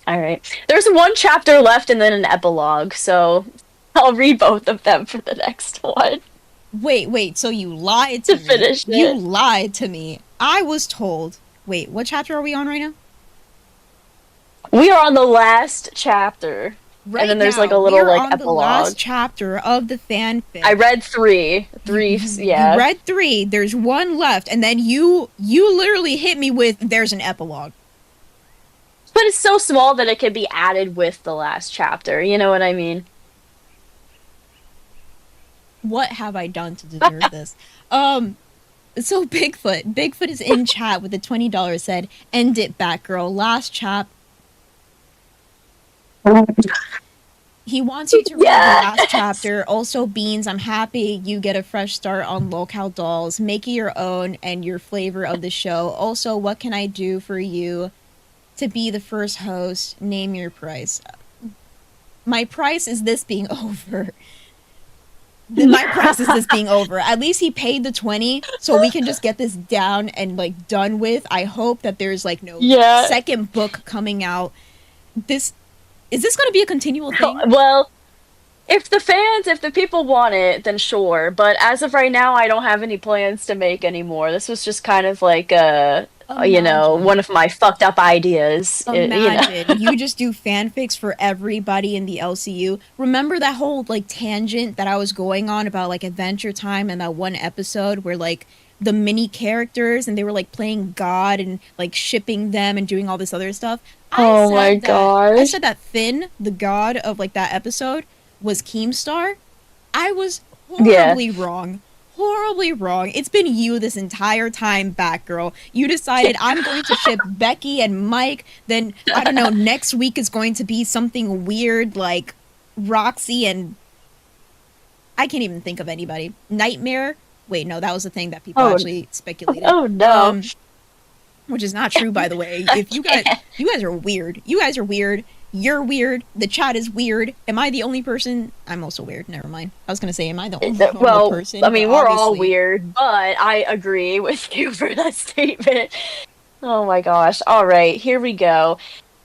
All right. There's one chapter left and then an epilogue, so I'll read both of them for the next one Wait, so you lied to to me. finish You it. lied to me. I was told. Wait, what chapter are we on right now? We are on the last chapter. Right And then there's now, like a little we're like on the epilogue. last chapter of the fanfic. I read three. Yeah. You read 3. There's one left, and then you literally hit me with there's an epilogue. But it's so small that it could be added with the last chapter. You know what I mean? What have I done to deserve this? So Bigfoot is in chat with the $20, said, "End it, Batgirl. Last chap." He wants you to read the last chapter. Also, Beans, I'm happy you get a fresh start on Lolcow Dolls. Make it your own and your flavor of the show. Also, what can I do for you to be the first host? Name your price. My price is this being over. My price is this being over. At least he paid the 20, so we can just get this down and like done with. I hope that there's like no second book coming out. Is this going to be a continual thing? Well, if the people want it, then sure. But as of right now, I don't have any plans to make anymore. This was just kind of like one of my fucked up ideas. Imagine you just do fanfics for everybody in the LCU. Remember that whole like tangent that I was going on about like Adventure Time and that one episode where like the mini characters and they were like playing God and like shipping them and doing all this other stuff. Oh my gosh. I said that Finn, the god of like that episode, was Keemstar. I was horribly wrong. Horribly wrong. It's been you this entire time, Batgirl. You decided I'm going to ship Becky and Mike. Then, I don't know, next week is going to be something weird like Roxy and... I can't even think of anybody. Nightmare? Wait, no, that was the thing that people actually speculated. Oh, no. Which is not true, by the way. If you guys are weird. You guys are weird. You're weird. The chat is weird. Am I the only person? I'm also weird. Never mind. I was going to say, am I the only normal person? I mean, we're all weird, but I agree with you for that statement. Oh my gosh. All right, here we go.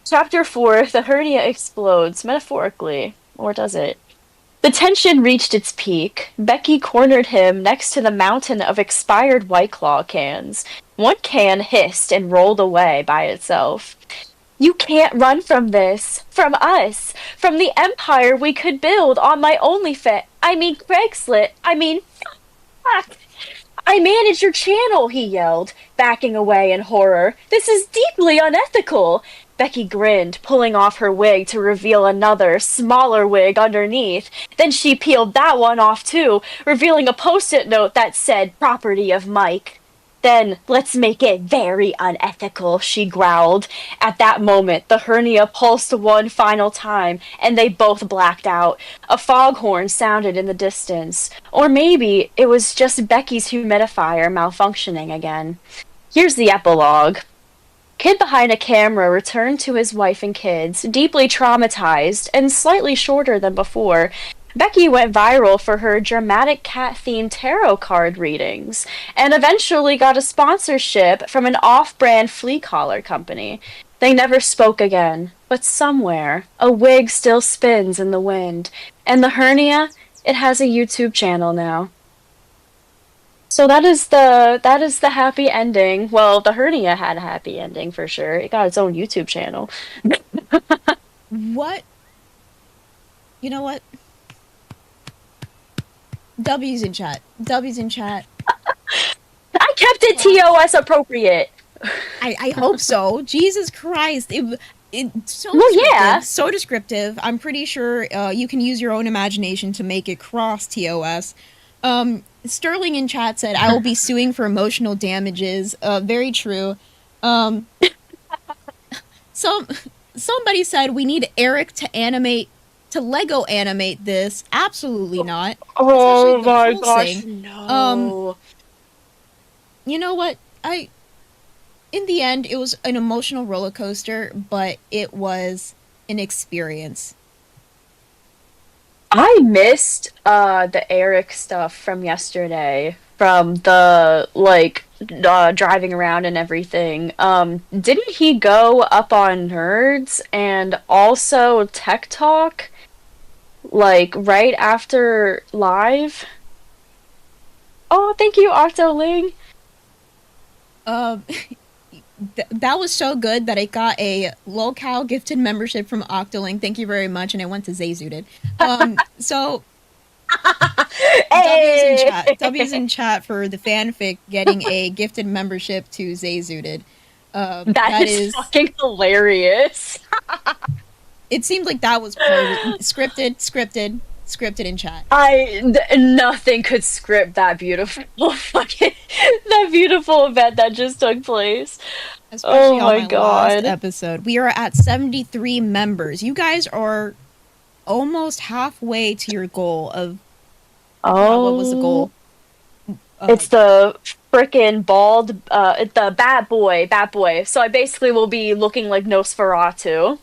Chapter 4, the hernia explodes, metaphorically. Or does it? The tension reached its peak. Becky cornered him next to the mountain of expired White Claw cans. One can hissed and rolled away by itself. "You can't run from this. From us. From the empire we could build on my Craigslist. Fuck. I manage your channel," he yelled, backing away in horror. "This is deeply unethical." Becky grinned, pulling off her wig to reveal another, smaller wig underneath. Then she peeled that one off too, revealing a post-it note that said, "Property of Mike." "Then let's make it very unethical," she growled. At that moment, the hernia pulsed one final time, and they both blacked out. A foghorn sounded in the distance. Or maybe it was just Becky's humidifier malfunctioning again. Here's the epilogue. Kid behind a camera returned to his wife and kids, deeply traumatized and slightly shorter than before. Becky went viral for her dramatic cat-themed tarot card readings, and eventually got a sponsorship from an off-brand flea collar company. They never spoke again, but somewhere, a wig still spins in the wind, and the hernia, it has a YouTube channel now. So that is the happy ending. Well, the hernia had a happy ending for sure. It got its own YouTube channel. What? You know what? W's in chat. W's in chat. I kept it TOS appropriate. I hope so. Jesus Christ. So descriptive. I'm pretty sure you can use your own imagination to make it cross TOS. Sterling in chat said, "I will be suing for emotional damages." Very true. Somebody said we need Eric to Lego animate this. Absolutely not. Oh my gosh, no. You know what? In the end, it was an emotional roller coaster, but it was an experience. I missed the Eric stuff from yesterday, from the like driving around and everything. Didn't he go up on Nerds and also Tech Talk like right after live? Oh, thank you, Octoling. Um, that was so good that it got a locale gifted membership from Octoling. Thank you very much, and it went to Zayzooted. So W's in chat. Hey! W's in chat for the fanfic getting a gifted membership to Zayzooted. That That is is. fucking hilarious. It seemed like that was part of it. Scripted in chat. Nothing could script that beautiful fucking that beautiful event that just took place. Especially Oh on my my last god. episode. We are at 73 members. You guys are almost halfway to your goal of. What was the Oh, goal? Uh, it's the frickin' bald, the bad boy. So I basically will be looking like Nosferatu.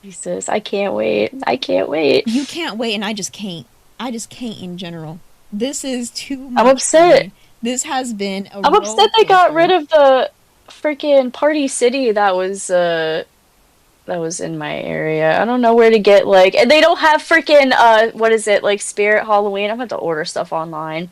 Jesus, I can't wait. I can't wait. you can't wait, and I just can't. I just can't in general. This is too I'm much for upset. me. This has been a I'm roller upset they got coaster. rid of the freaking Party City that was in my area. I don't know where to get like, and they don't have freaking what is it, like Spirit Halloween. I'm gonna have to order stuff online.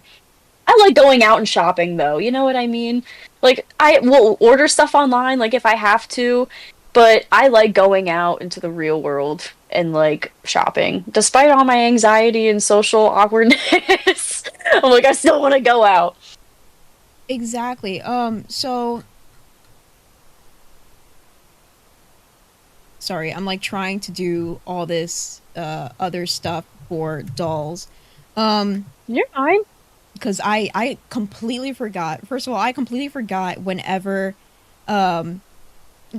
I like going out and shopping though. You know what I mean? Like I will order stuff online like if I have to, but I like going out into the real world and like shopping. Despite all my anxiety and social awkwardness, I'm like I still want to go out. Exactly. So sorry, I'm like trying to do all this other stuff for dolls. You're fine. Because I completely forgot. First of all, I completely forgot whenever um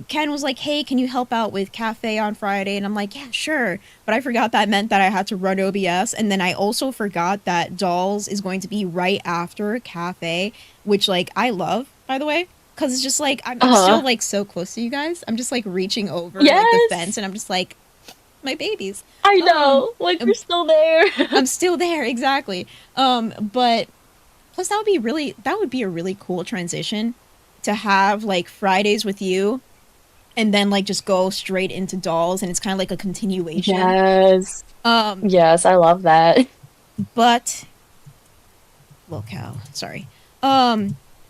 Ken was like, "Hey, can you help out with cafe on Friday?" And I'm like, "Yeah, sure." But I forgot that meant that I had to run OBS, and then I also forgot that Dolls is going to be right after cafe, which like I love, by the way, because it's just like I'm still Uh-huh. like so close to you guys. I'm just like reaching over like the Yes, fence, and I'm just like my babies. I Um, know. Like we're um, still there. I'm still there exactly. But plus that would be a really cool transition to have like Fridays with you and then like just go straight into dolls and it's kind of like a continuation. Yes. Um, Yes, I love that. but locale, sorry.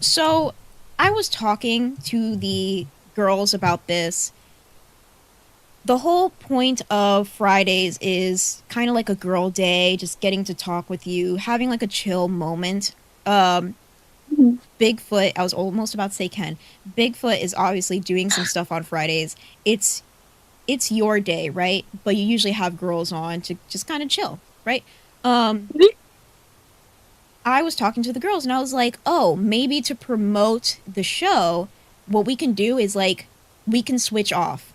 So I was talking to the girls about this. The whole point of Fridays is kind of like a girl day, just getting to talk with you, having like a chill moment. Um, Bigfoot, I was almost about to say Ken. Bigfoot is obviously doing some stuff on Fridays. It's your day, right? But you usually have girls on to just kind of chill, right? Um, I was talking to the girls and I was like, "Oh, maybe to promote the show, what we can do is like we can switch off,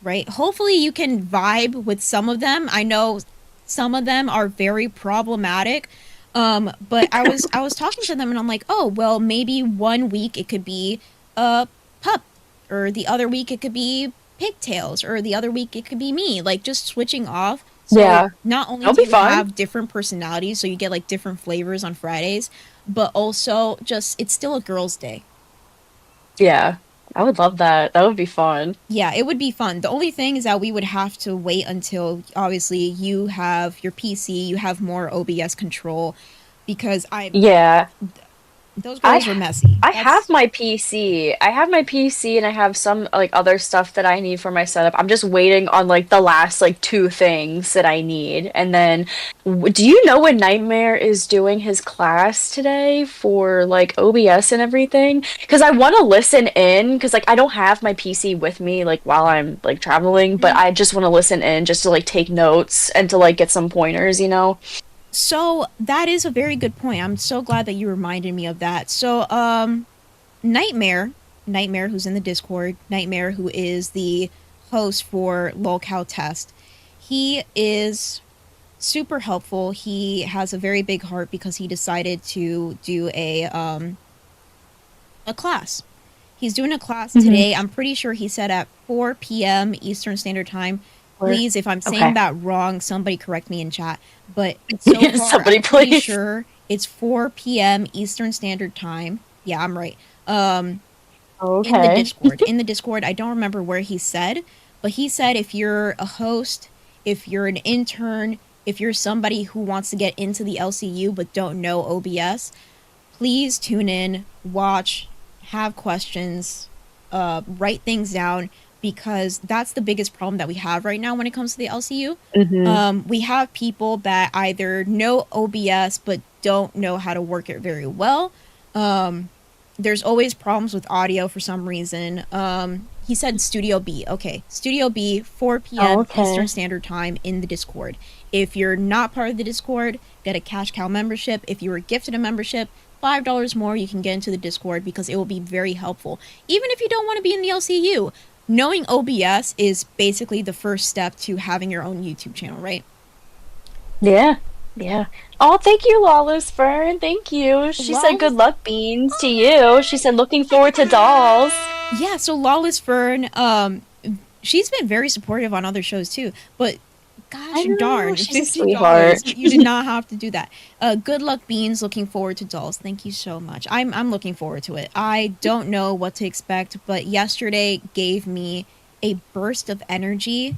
right? Hopefully you can vibe with some of them. I know some of them are very problematic. But I was talking to them and I'm like, "Oh, well, maybe one week it could be a pup or the other week it could be pigtails or the other week it could be me." Like just switching off. So Yeah, not only that'll do be you fun. have different personalities, so you get like different flavors on Fridays, but also just it's still a girls' day. Yeah, I would love that. That would be fun. Yeah, it would be fun. The only thing is that we would have to wait until obviously you have your PC, you have more OBS control because I Yeah, those girls I were messy. I have That's my PC. I have my PC and I have some like other stuff that I need for my setup. I'm just waiting on like the last like two things that I need. And then do you know when Nightmare is doing his class today for like OBS and everything? Because I want to listen in because like I don't have my PC with me like while I'm like traveling, but Mhm. I just want to listen in just to like take notes and to like get some pointers, you know? So that is a very good point. I'm so glad that you reminded me of that. So Nightmare, Nightmare who's in the Discord, Nightmare who is the host for Lolcow Test. He is super helpful. He has a very big heart because he decided to do a class. He's doing a class Mhm. today. I'm pretty sure he said at 4 p.m. Eastern Standard Time. Please, if I'm saying Okay. that wrong, somebody correct me in chat. But so Yeah, far, somebody I'm pretty please. sure it's 4 p.m. Eastern Standard Time. Yeah, I'm right. In the Okay. Discord. In the Discord, I don't remember where he said, but he said if you're a host, if you're an intern, if you're somebody who wants to get into the LCU but don't know OBS, please tune in, watch, have questions, write things down, because that's the biggest problem that we have right now when it comes to the LCU. We have people that either know OBS but don't know how to work it very well. There's always problems with audio for some reason. He said Studio B. Okay, Studio B, 4 p.m. Okay. Eastern Standard Time in the Discord. If you're not part of the Discord, get a Cash Cow membership. If you were gifted a membership, $5 more, you can get into the Discord because it will be very helpful. Even if you don't want to be in the LCU, knowing OBS is basically the first step to having your own YouTube channel, right? Yeah. Yeah. Oh, thank you, Lawless Fern. Thank you. She said good Lawless- luck beans to you. She said looking forward to dolls. Yeah, so Lawless Fern, she's been very supportive on other shows too, but gosh I know, darn, she's a $50. sweetheart. You did not have to do that. Good luck beans, looking forward to dolls. Thank you so much. I'm looking forward to it. I don't know what to expect, but yesterday gave me a burst of energy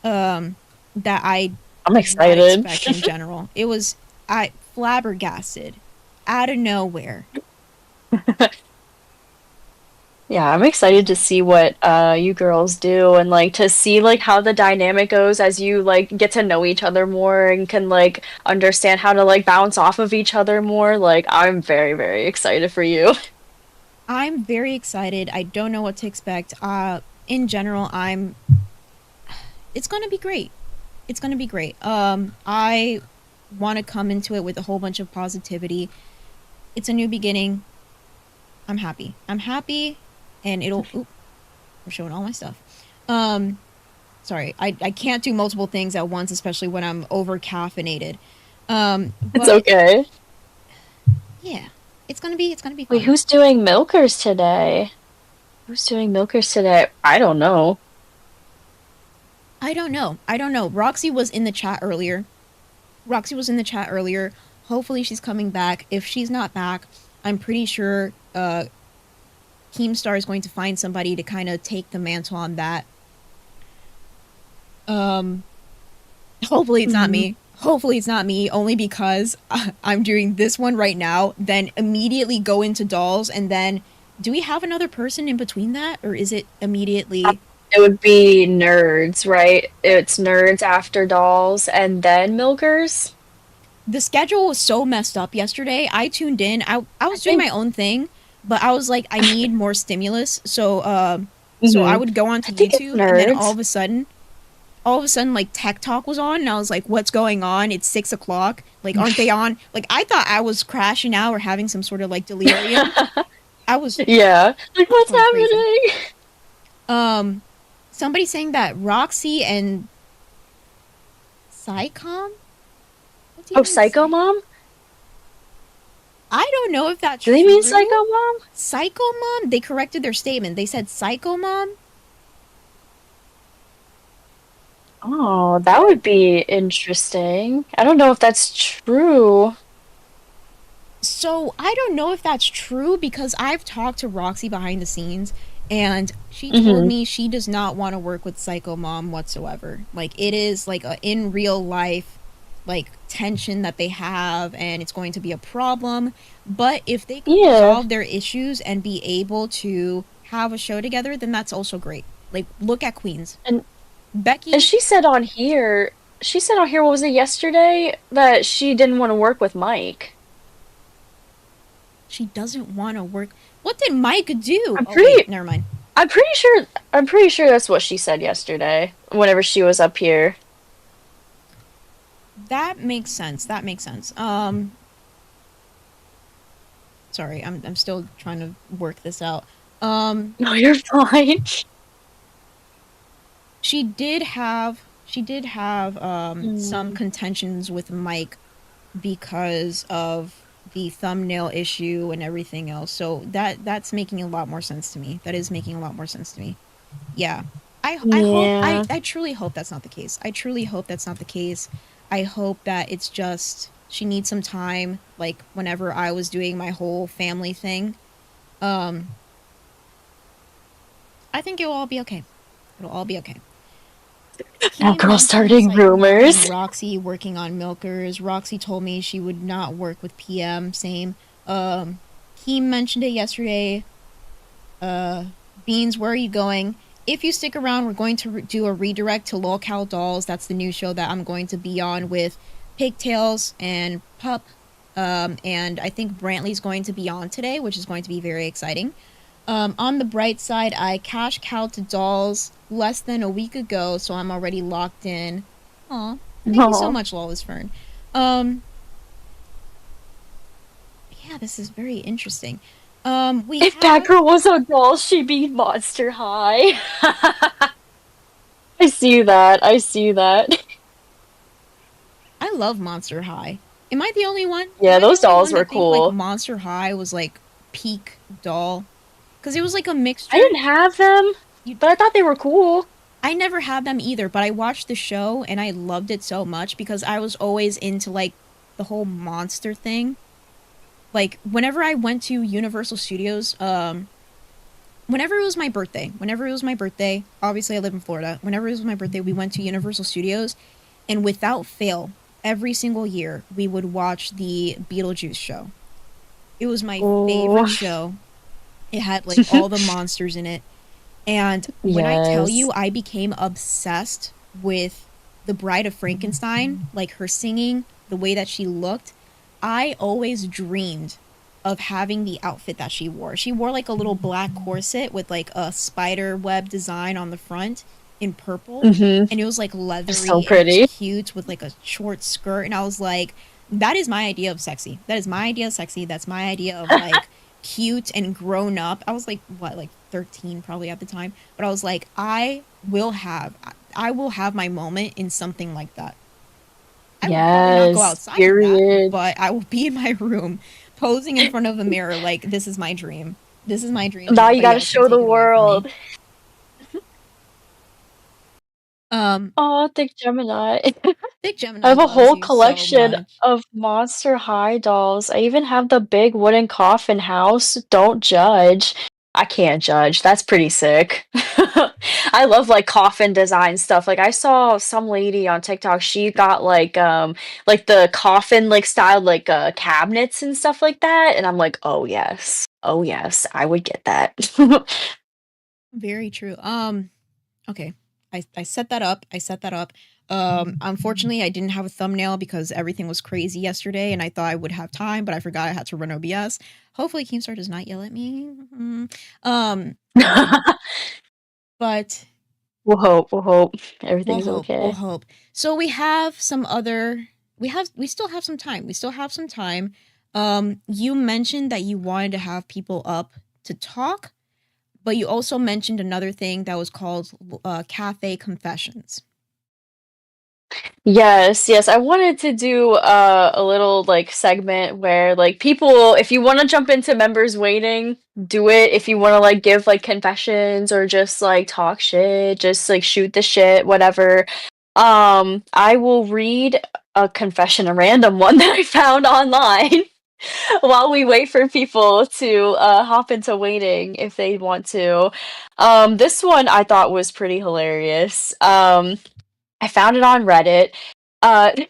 that I I'm did not excited. expect in general. It was flabbergasted out of nowhere. Yeah, I'm excited to see what you girls do and like to see like how the dynamic goes as you like get to know each other more and can like understand how to like bounce off of each other more. Like I'm very, very excited for you. I'm very excited. I don't know what to expect. In general, it's gonna be great. It's gonna be great. I want to come into it with a whole bunch of positivity. It's a new beginning. I'm happy. I'm happy, and it'll. Oop, I'm showing all my stuff. Sorry, I can't do multiple things at once, especially when I'm over caffeinated. It's But okay. yeah, it's gonna be fun. Wait, who's doing milkers today? Who's doing milkers today? I don't know. I don't know. Roxy was in the chat earlier. Hopefully she's coming back. If she's not back, I'm pretty sure Keemstar is going to find somebody to kind of take the mantle on that. Hopefully it's not me. Hopefully it's not me, only because I'm doing this one right now, then immediately go into dolls, and then do we have another person in between that, or is it immediately? It would be nerds, right? It's nerds after dolls and then milkers. The schedule was so messed up yesterday. I tuned in. I was doing my own thing, but I was like, I need more stimulus. So I would go onto I think it's YouTube, and then all nerds. of a sudden, like Tech Talk was on, and I was like, "What's going on? It's 6 o'clock. Like, aren't they on?" Like, I thought I was crashing out or having some sort of like delirium. I was Yeah. Like what's going crazy. happening? Somebody saying that Roxy and Psycom. What do you Oh, mean Psycho Mom? I don't know if that's Do they mean Psycho Mom? Psycho Mom? They corrected their statement. They said Psycho Mom. Oh, that would be interesting. I don't know if that's true. So I don't know if that's true because I've talked to Roxy behind the scenes, and she told me she does not want to work with Psycho Mom whatsoever. Like, it is like a in real life like tension that they have, and it's going to be a problem. But if they can resolve their issues and be able to have a show together, then that's also great. Like, look at Queens And Becky. And she said on here, what was it yesterday, that she didn't want to work with Mike. She doesn't want to work. What did Mike do? Never mind. I'm pretty sure that's what she said yesterday whenever she was up here. That makes sense. Sorry, I'm still trying to work this out. No, you're fine. She did have some contentions with Mike because of the thumbnail issue and everything else. So that's making a lot more sense to me. That is making a lot more sense to me. Yeah. I hope Yeah. I truly hope that's not the case. I truly hope that's not the case. I hope that it's just she needs some time, like whenever I was doing my whole family thing. Um I think it will all be okay. It'll all be okay. That He girl mentions starting like her and rumors. Roxy working on Milkers. Roxy told me she would not work with PM. Same. He mentioned it yesterday. Beans, where are you going? If you stick around, we're going to do a redirect to Lolcow Dolls. That's the new show that I'm going to be on with Pigtails and Pup. And I think Brantley's going to be on today, which is going to be very exciting. On the bright side, I cash cowed to Dolls less than a week ago, so I'm already locked in. Aw, thank you so Oh. much, Lawless Fern. Um, yeah, this is very interesting. We If that have girl was a doll, she'd be Monster High. I see that. I see that. I love Monster High. Am I the only one? Am Yeah, I the those only dolls one were that think like cool. Monster High was like peak doll? Because it was like a I mixture. didn't have them, You, but I thought they were cool. I never had them either, but I watched the show and I loved it so much because I was always into like the whole monster thing. Like whenever I went to Universal Studios, whenever it was my birthday, obviously I live in Florida. Whenever it was my birthday, we went to Universal Studios, and without fail, every single year we would watch the Beetlejuice show. It was my favorite Oh, show. It had like all the monsters in it. And when I tell yes. you I became obsessed with the Bride of Frankenstein, like her singing, the way that she looked, I always dreamed of having the outfit that she wore. She wore like a little black corset with like a spider web design on the front in purple. Mm-hmm. And it was like So leathery and it was pretty. cute with like a short skirt. And I was like, that is my idea of sexy. That is my idea of sexy. That's my idea of like cute and grown up. I was like, what, like 13 probably at the time. But I was like, I will have my moment in something like that. I will probably not go Yes. outside in that, Period. but I will be in my room posing in front of a mirror like this is my dream. This is my dream and Now you nobody gotta else can show the take it away from me. world. Um Oh, thick Gemini. Big I Gemini have a loves whole you so collection much. of Monster High dolls. I even have the big wooden coffin house. Don't judge. I can't judge. That's pretty sick. I love like coffin design stuff. Like I saw some lady on TikTok, she got like the coffin like styled like cabinets and stuff like that. And I'm like, oh yes. Oh yes, I would get that. Very true. Okay. I set that up. I set that up. Unfortunately, I didn't have a thumbnail because everything was crazy yesterday, and I thought I would have time, but I forgot I had to run OBS. Hopefully, Keemstar does not yell at me. Um, but We'll hope, we'll hope we'll everything's hope. We'll okay. hope. So we have some other. We still have some time. We still have some time. You mentioned that you wanted to have people up to talk, but you also mentioned another thing that was called cafe confessions. Yes, yes. I wanted to do a little like segment where like people, if you want to jump into members waiting, do it. If you want to like give like confessions or just like talk shit, just like shoot the shit, whatever. I will read a confession, a random one that I found online while we wait for people to hop into waiting if they want to. This one I thought was pretty hilarious. I found it on Reddit.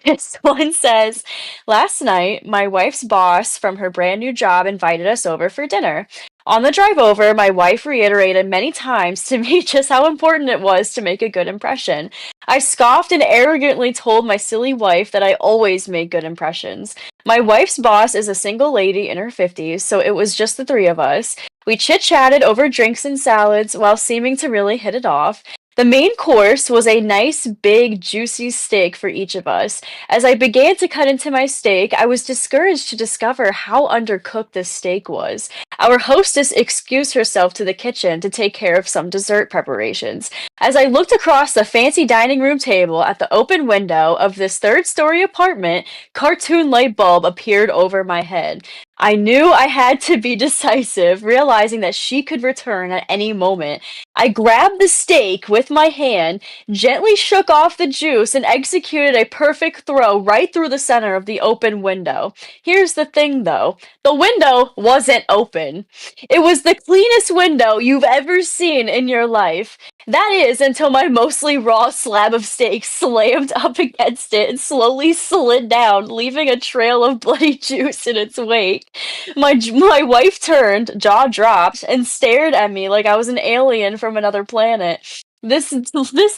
This one says, last night, my wife's boss from her brand new job invited us over for dinner. On the drive over, my wife reiterated many times to me just how important it was to make a good impression. I scoffed and arrogantly told my silly wife that I always make good impressions. My wife's boss is a single lady in her 50s, so it was just the three of us. We chit chatted over drinks and salads while seeming to really hit it off. The main course was a nice, big, juicy steak for each of us. As I began to cut into my steak, I was discouraged to discover how undercooked this steak was. Our hostess excused herself to the kitchen to take care of some dessert preparations. As I looked across the fancy dining room table at the open window of this third-story apartment, cartoon light bulb appeared over my head. I knew I had to be decisive, realizing that she could return at any moment. I grabbed the steak with my hand, gently shook off the juice, and executed a perfect throw right through the center of the open window. Here's the thing though, the window wasn't open. It was the cleanest window you've ever seen in your life. That is, until my mostly raw slab of steak slammed up against it and slowly slid down, leaving a trail of bloody juice in its wake. My wife turned, jaw dropped, and stared at me like I was an alien from another planet. This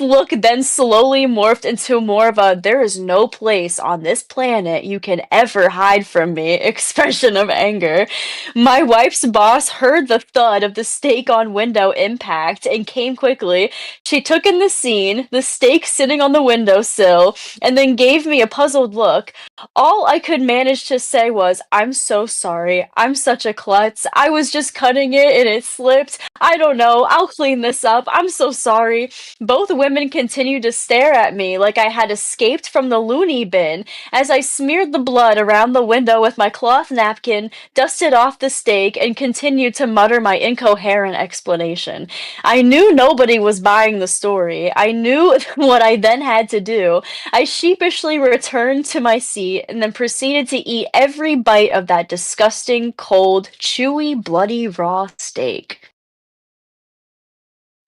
look then slowly morphed into more of a "there is no place on this planet you can ever hide from me" expression of anger. My wife's boss heard the thud of the steak on window impact and came quickly. She took in the scene, the steak sitting on the windowsill, and then gave me a puzzled look. All I could manage to say was, "I'm so sorry. I'm such a klutz. I was just cutting it and it slipped. I don't know. I'll clean this up. I'm so sorry." Both women continued to stare at me like I had escaped from the loony bin as I smeared the blood around the window with my cloth napkin, dusted off the steak, and continued to mutter my incoherent explanation. I knew nobody was buying the story. I knew what I then had to do. I sheepishly returned to my seat and then proceeded to eat every bite of that disgusting, cold, chewy, bloody, raw steak.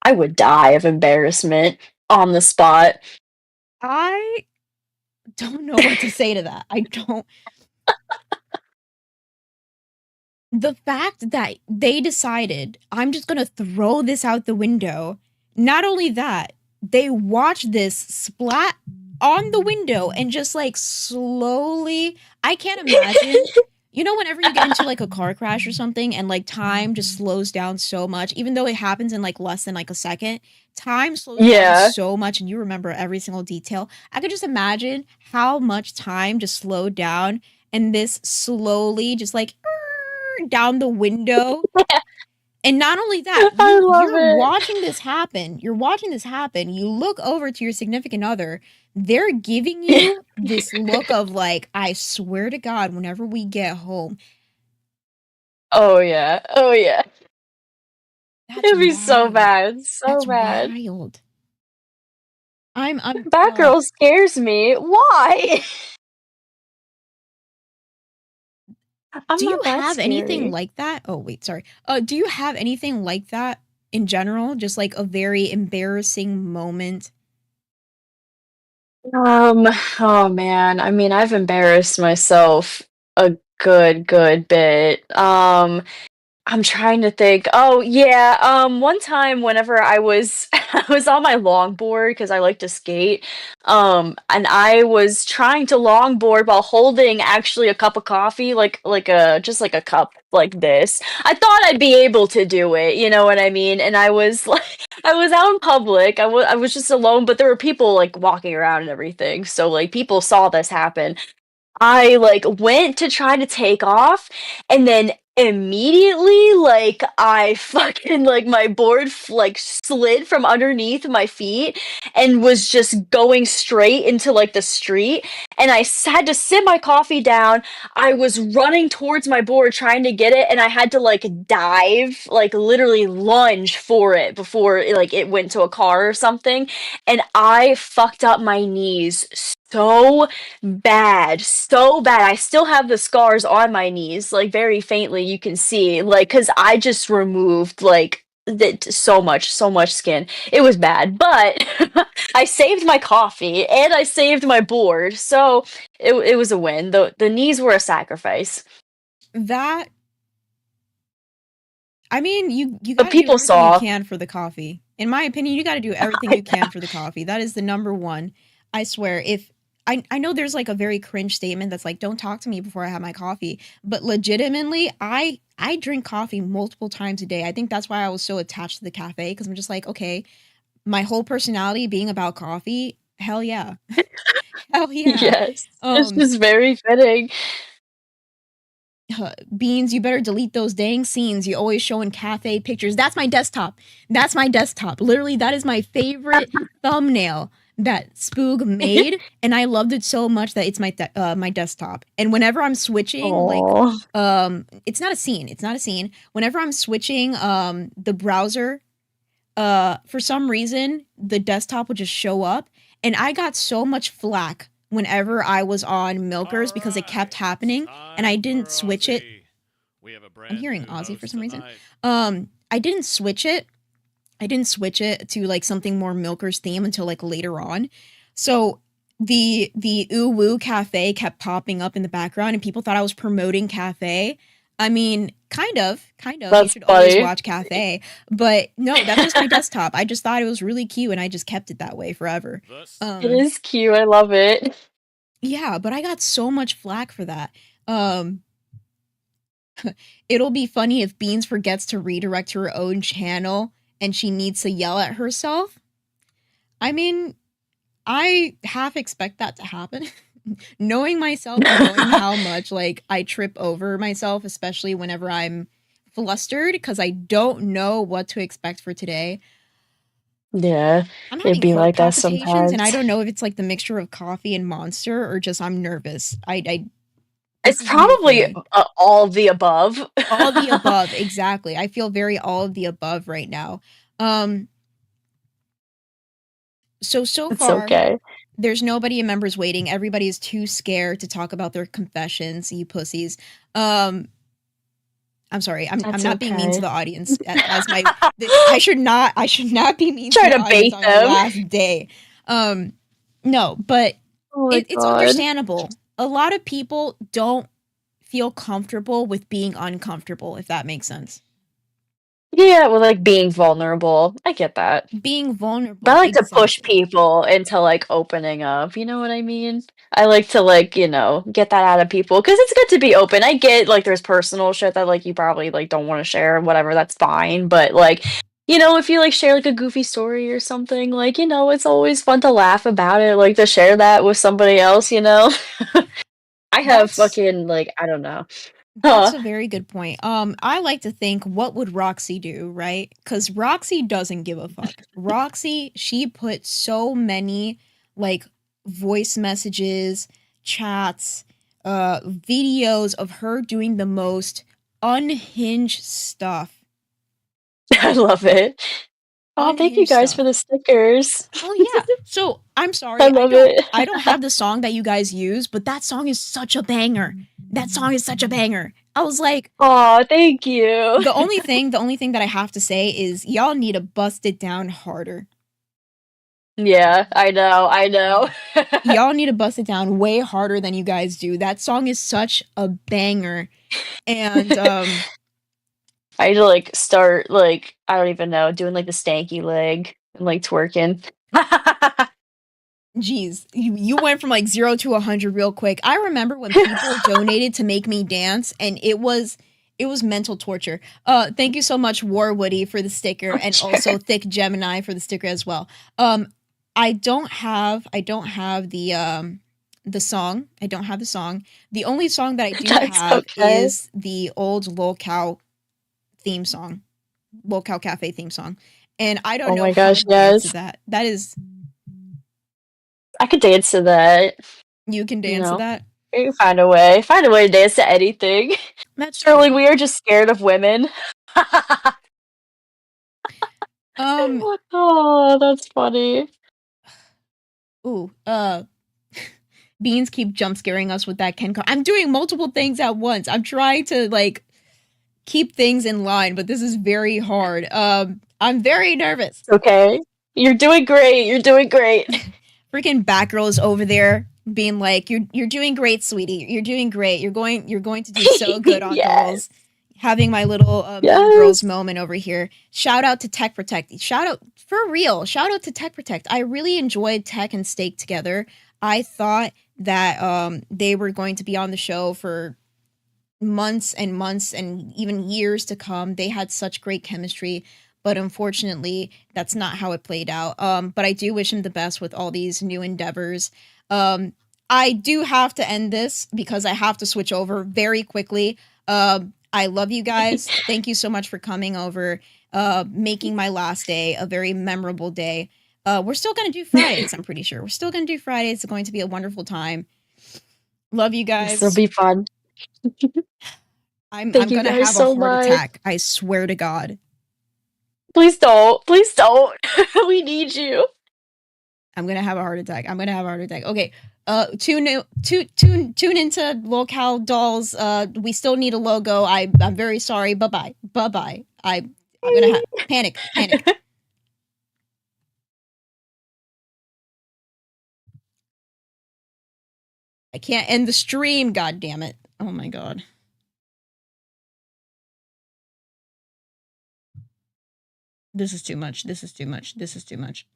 I would die of embarrassment on the spot. I don't know what to say to that. I don't. The fact that they decided, I'm just gonna throw this out the window. Not only that, they watched this splat on the window and just like slowly. I can't imagine. You know, whenever you get into like a car crash or something and like time just slows down so much, even though it happens in like less than like a second, time slows down Yeah. so much and you remember every single detail. I could just imagine how much time just slowed down and this slowly just like down the window. And not only that, I love you're it. watching this happen. You're watching this happen. You look over to your significant other. They're giving you this look of like, I swear to God, whenever we get home, Oh yeah. Oh yeah. that's It'd be so wild. bad. So That's bad. wild. I'm Batgirl scares me. Why? I'm do you not that have anything scary. like that? Oh, wait, sorry. Do you have anything like that in general? Just like a very embarrassing moment? Um, oh man. I mean, I've embarrassed myself a good bit. I'm trying to think. Oh, yeah, one time whenever I was I was on my longboard because I like to skate, and I was trying to longboard while holding actually a cup of coffee, like a just like a cup like this. I thought I'd be able to do it, you know what I mean? And I was like, I was out in public. I was just alone, but there were people like walking around and everything. So like people saw this happen. I, like, went to try to take off, and then immediately, like, I fucking like, my board slid from underneath my feet and was just going straight into, like, the street, and had to sit my coffee down. I was running towards my board trying to get it, and I had to, like, dive, like, literally lunge for it before, like, it went to a car or something, and I fucked up my knees so bad, so bad. I still have the scars on my knees, like very faintly you can see, like cuz I just removed like so much skin. It was bad, but I saved my coffee and I saved my board. So it was a win. The knees were a sacrifice. That I mean, you But gotta do people everything you saw. can for the coffee. In my opinion, you gotta do everything you can for the coffee. That is the number one. I swear, if I know there's like a very cringe statement that's like, don't talk to me before I have my coffee. But legitimately, I drink coffee multiple times a day. I think that's why I was so attached to the cafe, because I'm just like, okay, my whole personality being about coffee, hell yeah. Hell yeah. Yes. It's Um just very fitting. Beans, you better delete those dang scenes you always show in cafe pictures. That's my desktop. That's my desktop. Literally, that is my favorite thumbnail that Spoog made, and I loved it so much that it's my desktop. And whenever I'm switching, like, Oh, it's not a scene. It's not a scene. Whenever I'm switching, the browser, for some reason, the desktop would just show up, and I got so much flack whenever I was on Milkers because it kept happening, and I didn't switch it. I'm hearing Ozzy for some reason. I didn't switch it. I didn't switch it to like something more Milkers theme until like later on. So the Ooh Woo Cafe kept popping up in the background and people thought I was promoting Cafe. I mean, kind of. You that's should always funny. watch Cafe. But no, that's just my desktop. I just thought it was really cute and I just kept it that way forever. It Um is cute. I love it. yeah, but I got so much flack for that. Um It'll be funny if Beans forgets to redirect her own channel and she needs to yell at herself. I mean, I half expect that to happen. Knowing myself and knowing how much like I trip over myself, especially whenever I'm flustered because I don't know what to expect for today. Yeah, I'm it'd having be heart like that palpitations and I sometimes. don't know if it's like the mixture of coffee and Monster or just I'm nervous. I this It's is a new probably feeling. all of the above. All the above, exactly. I feel very all of the above right now. Um so It's far okay. there's nobody in members waiting. Everybody is too scared to talk about their confessions, you pussies. Um I'm sorry. I'm That's not being mean to okay. the audience as my I should not be mean to Try the to audience bait on our them. last day. Um no, but Oh my it's god. understandable. A lot of people don't feel comfortable with being uncomfortable, if that makes sense. Yeah, well, like being vulnerable. I get that. Being But I vulnerable, like to push exactly. people into like opening up, you know what I mean? I like to like, get that out of people because it's good to be open. I get like there's personal shit that like you probably like don't want to share, whatever, that's fine. But like, if you like share like a goofy story or something, like, it's always fun to laugh about it, like to share that with somebody else. I have That's fucking like, I don't know. That's Huh. a very good point. I like to think, what would Roxy do, right? Because Roxy doesn't give a fuck. Roxy, she put so many like voice messages, chats, videos of her doing the most unhinged stuff. I love it. Oh, thank you Unhinged guys for stuff. the stickers. Oh yeah. So I'm I sorry, love it. I don't have the song that you guys use, but that song is such a banger. That song is such a banger. I was like, Aw, thank you. the only thing that I have to say is y'all need to bust it down harder. Yeah, I know. Y'all need to bust it down way harder than you guys do. That song is such a banger. And I had to, like, start, like, I don't even know, doing, like, the stanky leg and, like, twerking. geez, you went from like 0 to 100 real quick. I remember when people donated to make me dance and it was mental torture. Thank you so much War Woody for the sticker and Sure. also Thick Gemini for the sticker as well. I don't have the song. I don't have the song. The only song that I do That's have okay. is the old Lolcow theme song. Lolcow Cafe theme song. And I don't Oh know my how gosh, to dance to yes. that. That is I could dance to that, you can you dance to know? that. You can find a way. Find a way to dance to anything. That's Sterling, true. we are just scared of women. Um, Oh, that's funny. ooh, Beans keep jump scaring us with that Ken card. I'm doing multiple things at once. I'm trying to like keep things in line, but this is very hard. I'm very nervous. It's okay. You're doing great. You're doing great. Freaking Batgirl is over there being like, "You're doing great, sweetie. You're doing great. You're going to do so good on Yes. girls." Having my little Mean Girls Yes. moment over here. Shout out to Tech Protect. Shout out for real. Shout out to Tech Protect. I really enjoyed Tech and Steak together. I thought that they were going to be on the show for months and months and even years to come. They had such great chemistry. but unfortunately, that's not how it played out. But I do wish him the best with all these new endeavors. I do have to end this because I have to switch over very quickly. I love you guys. Thank you so much for coming over, making my last day a very memorable day. We're still going to do Fridays, I'm pretty sure. We're still going to do Fridays. It's going to be a wonderful time. Love you This will guys. be fun. I'm Thank you going to guys have a so heart much. attack. I swear to God. Please don't. Please don't. We need you. I'm gonna have a heart attack. I'm gonna have a heart attack. Okay. Tune into Locale Dolls. We still need a logo. I'm very sorry. Bye bye. Bye bye. I'm gonna have panic. I can't end the stream. God damn it. Oh my god. This is too much. This is too much. This is too much.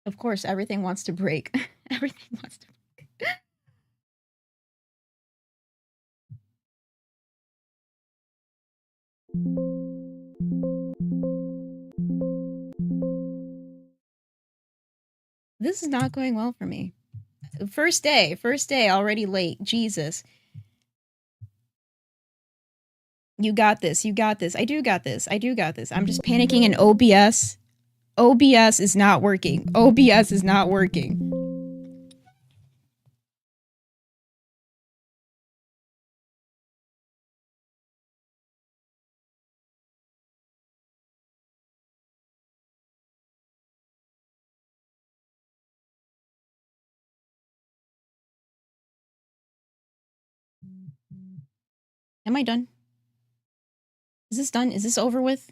Of course, everything wants to break. Everything wants to break. This is not going well for me. First day already late. Jesus. You got this. You got this. I do got this. I do got this. I'm just panicking in OBS. OBS is not working. OBS is not working. Am I done? Is this done? Is this over with?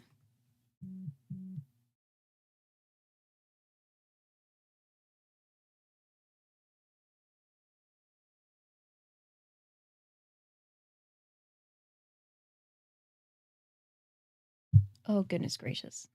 Oh, goodness gracious.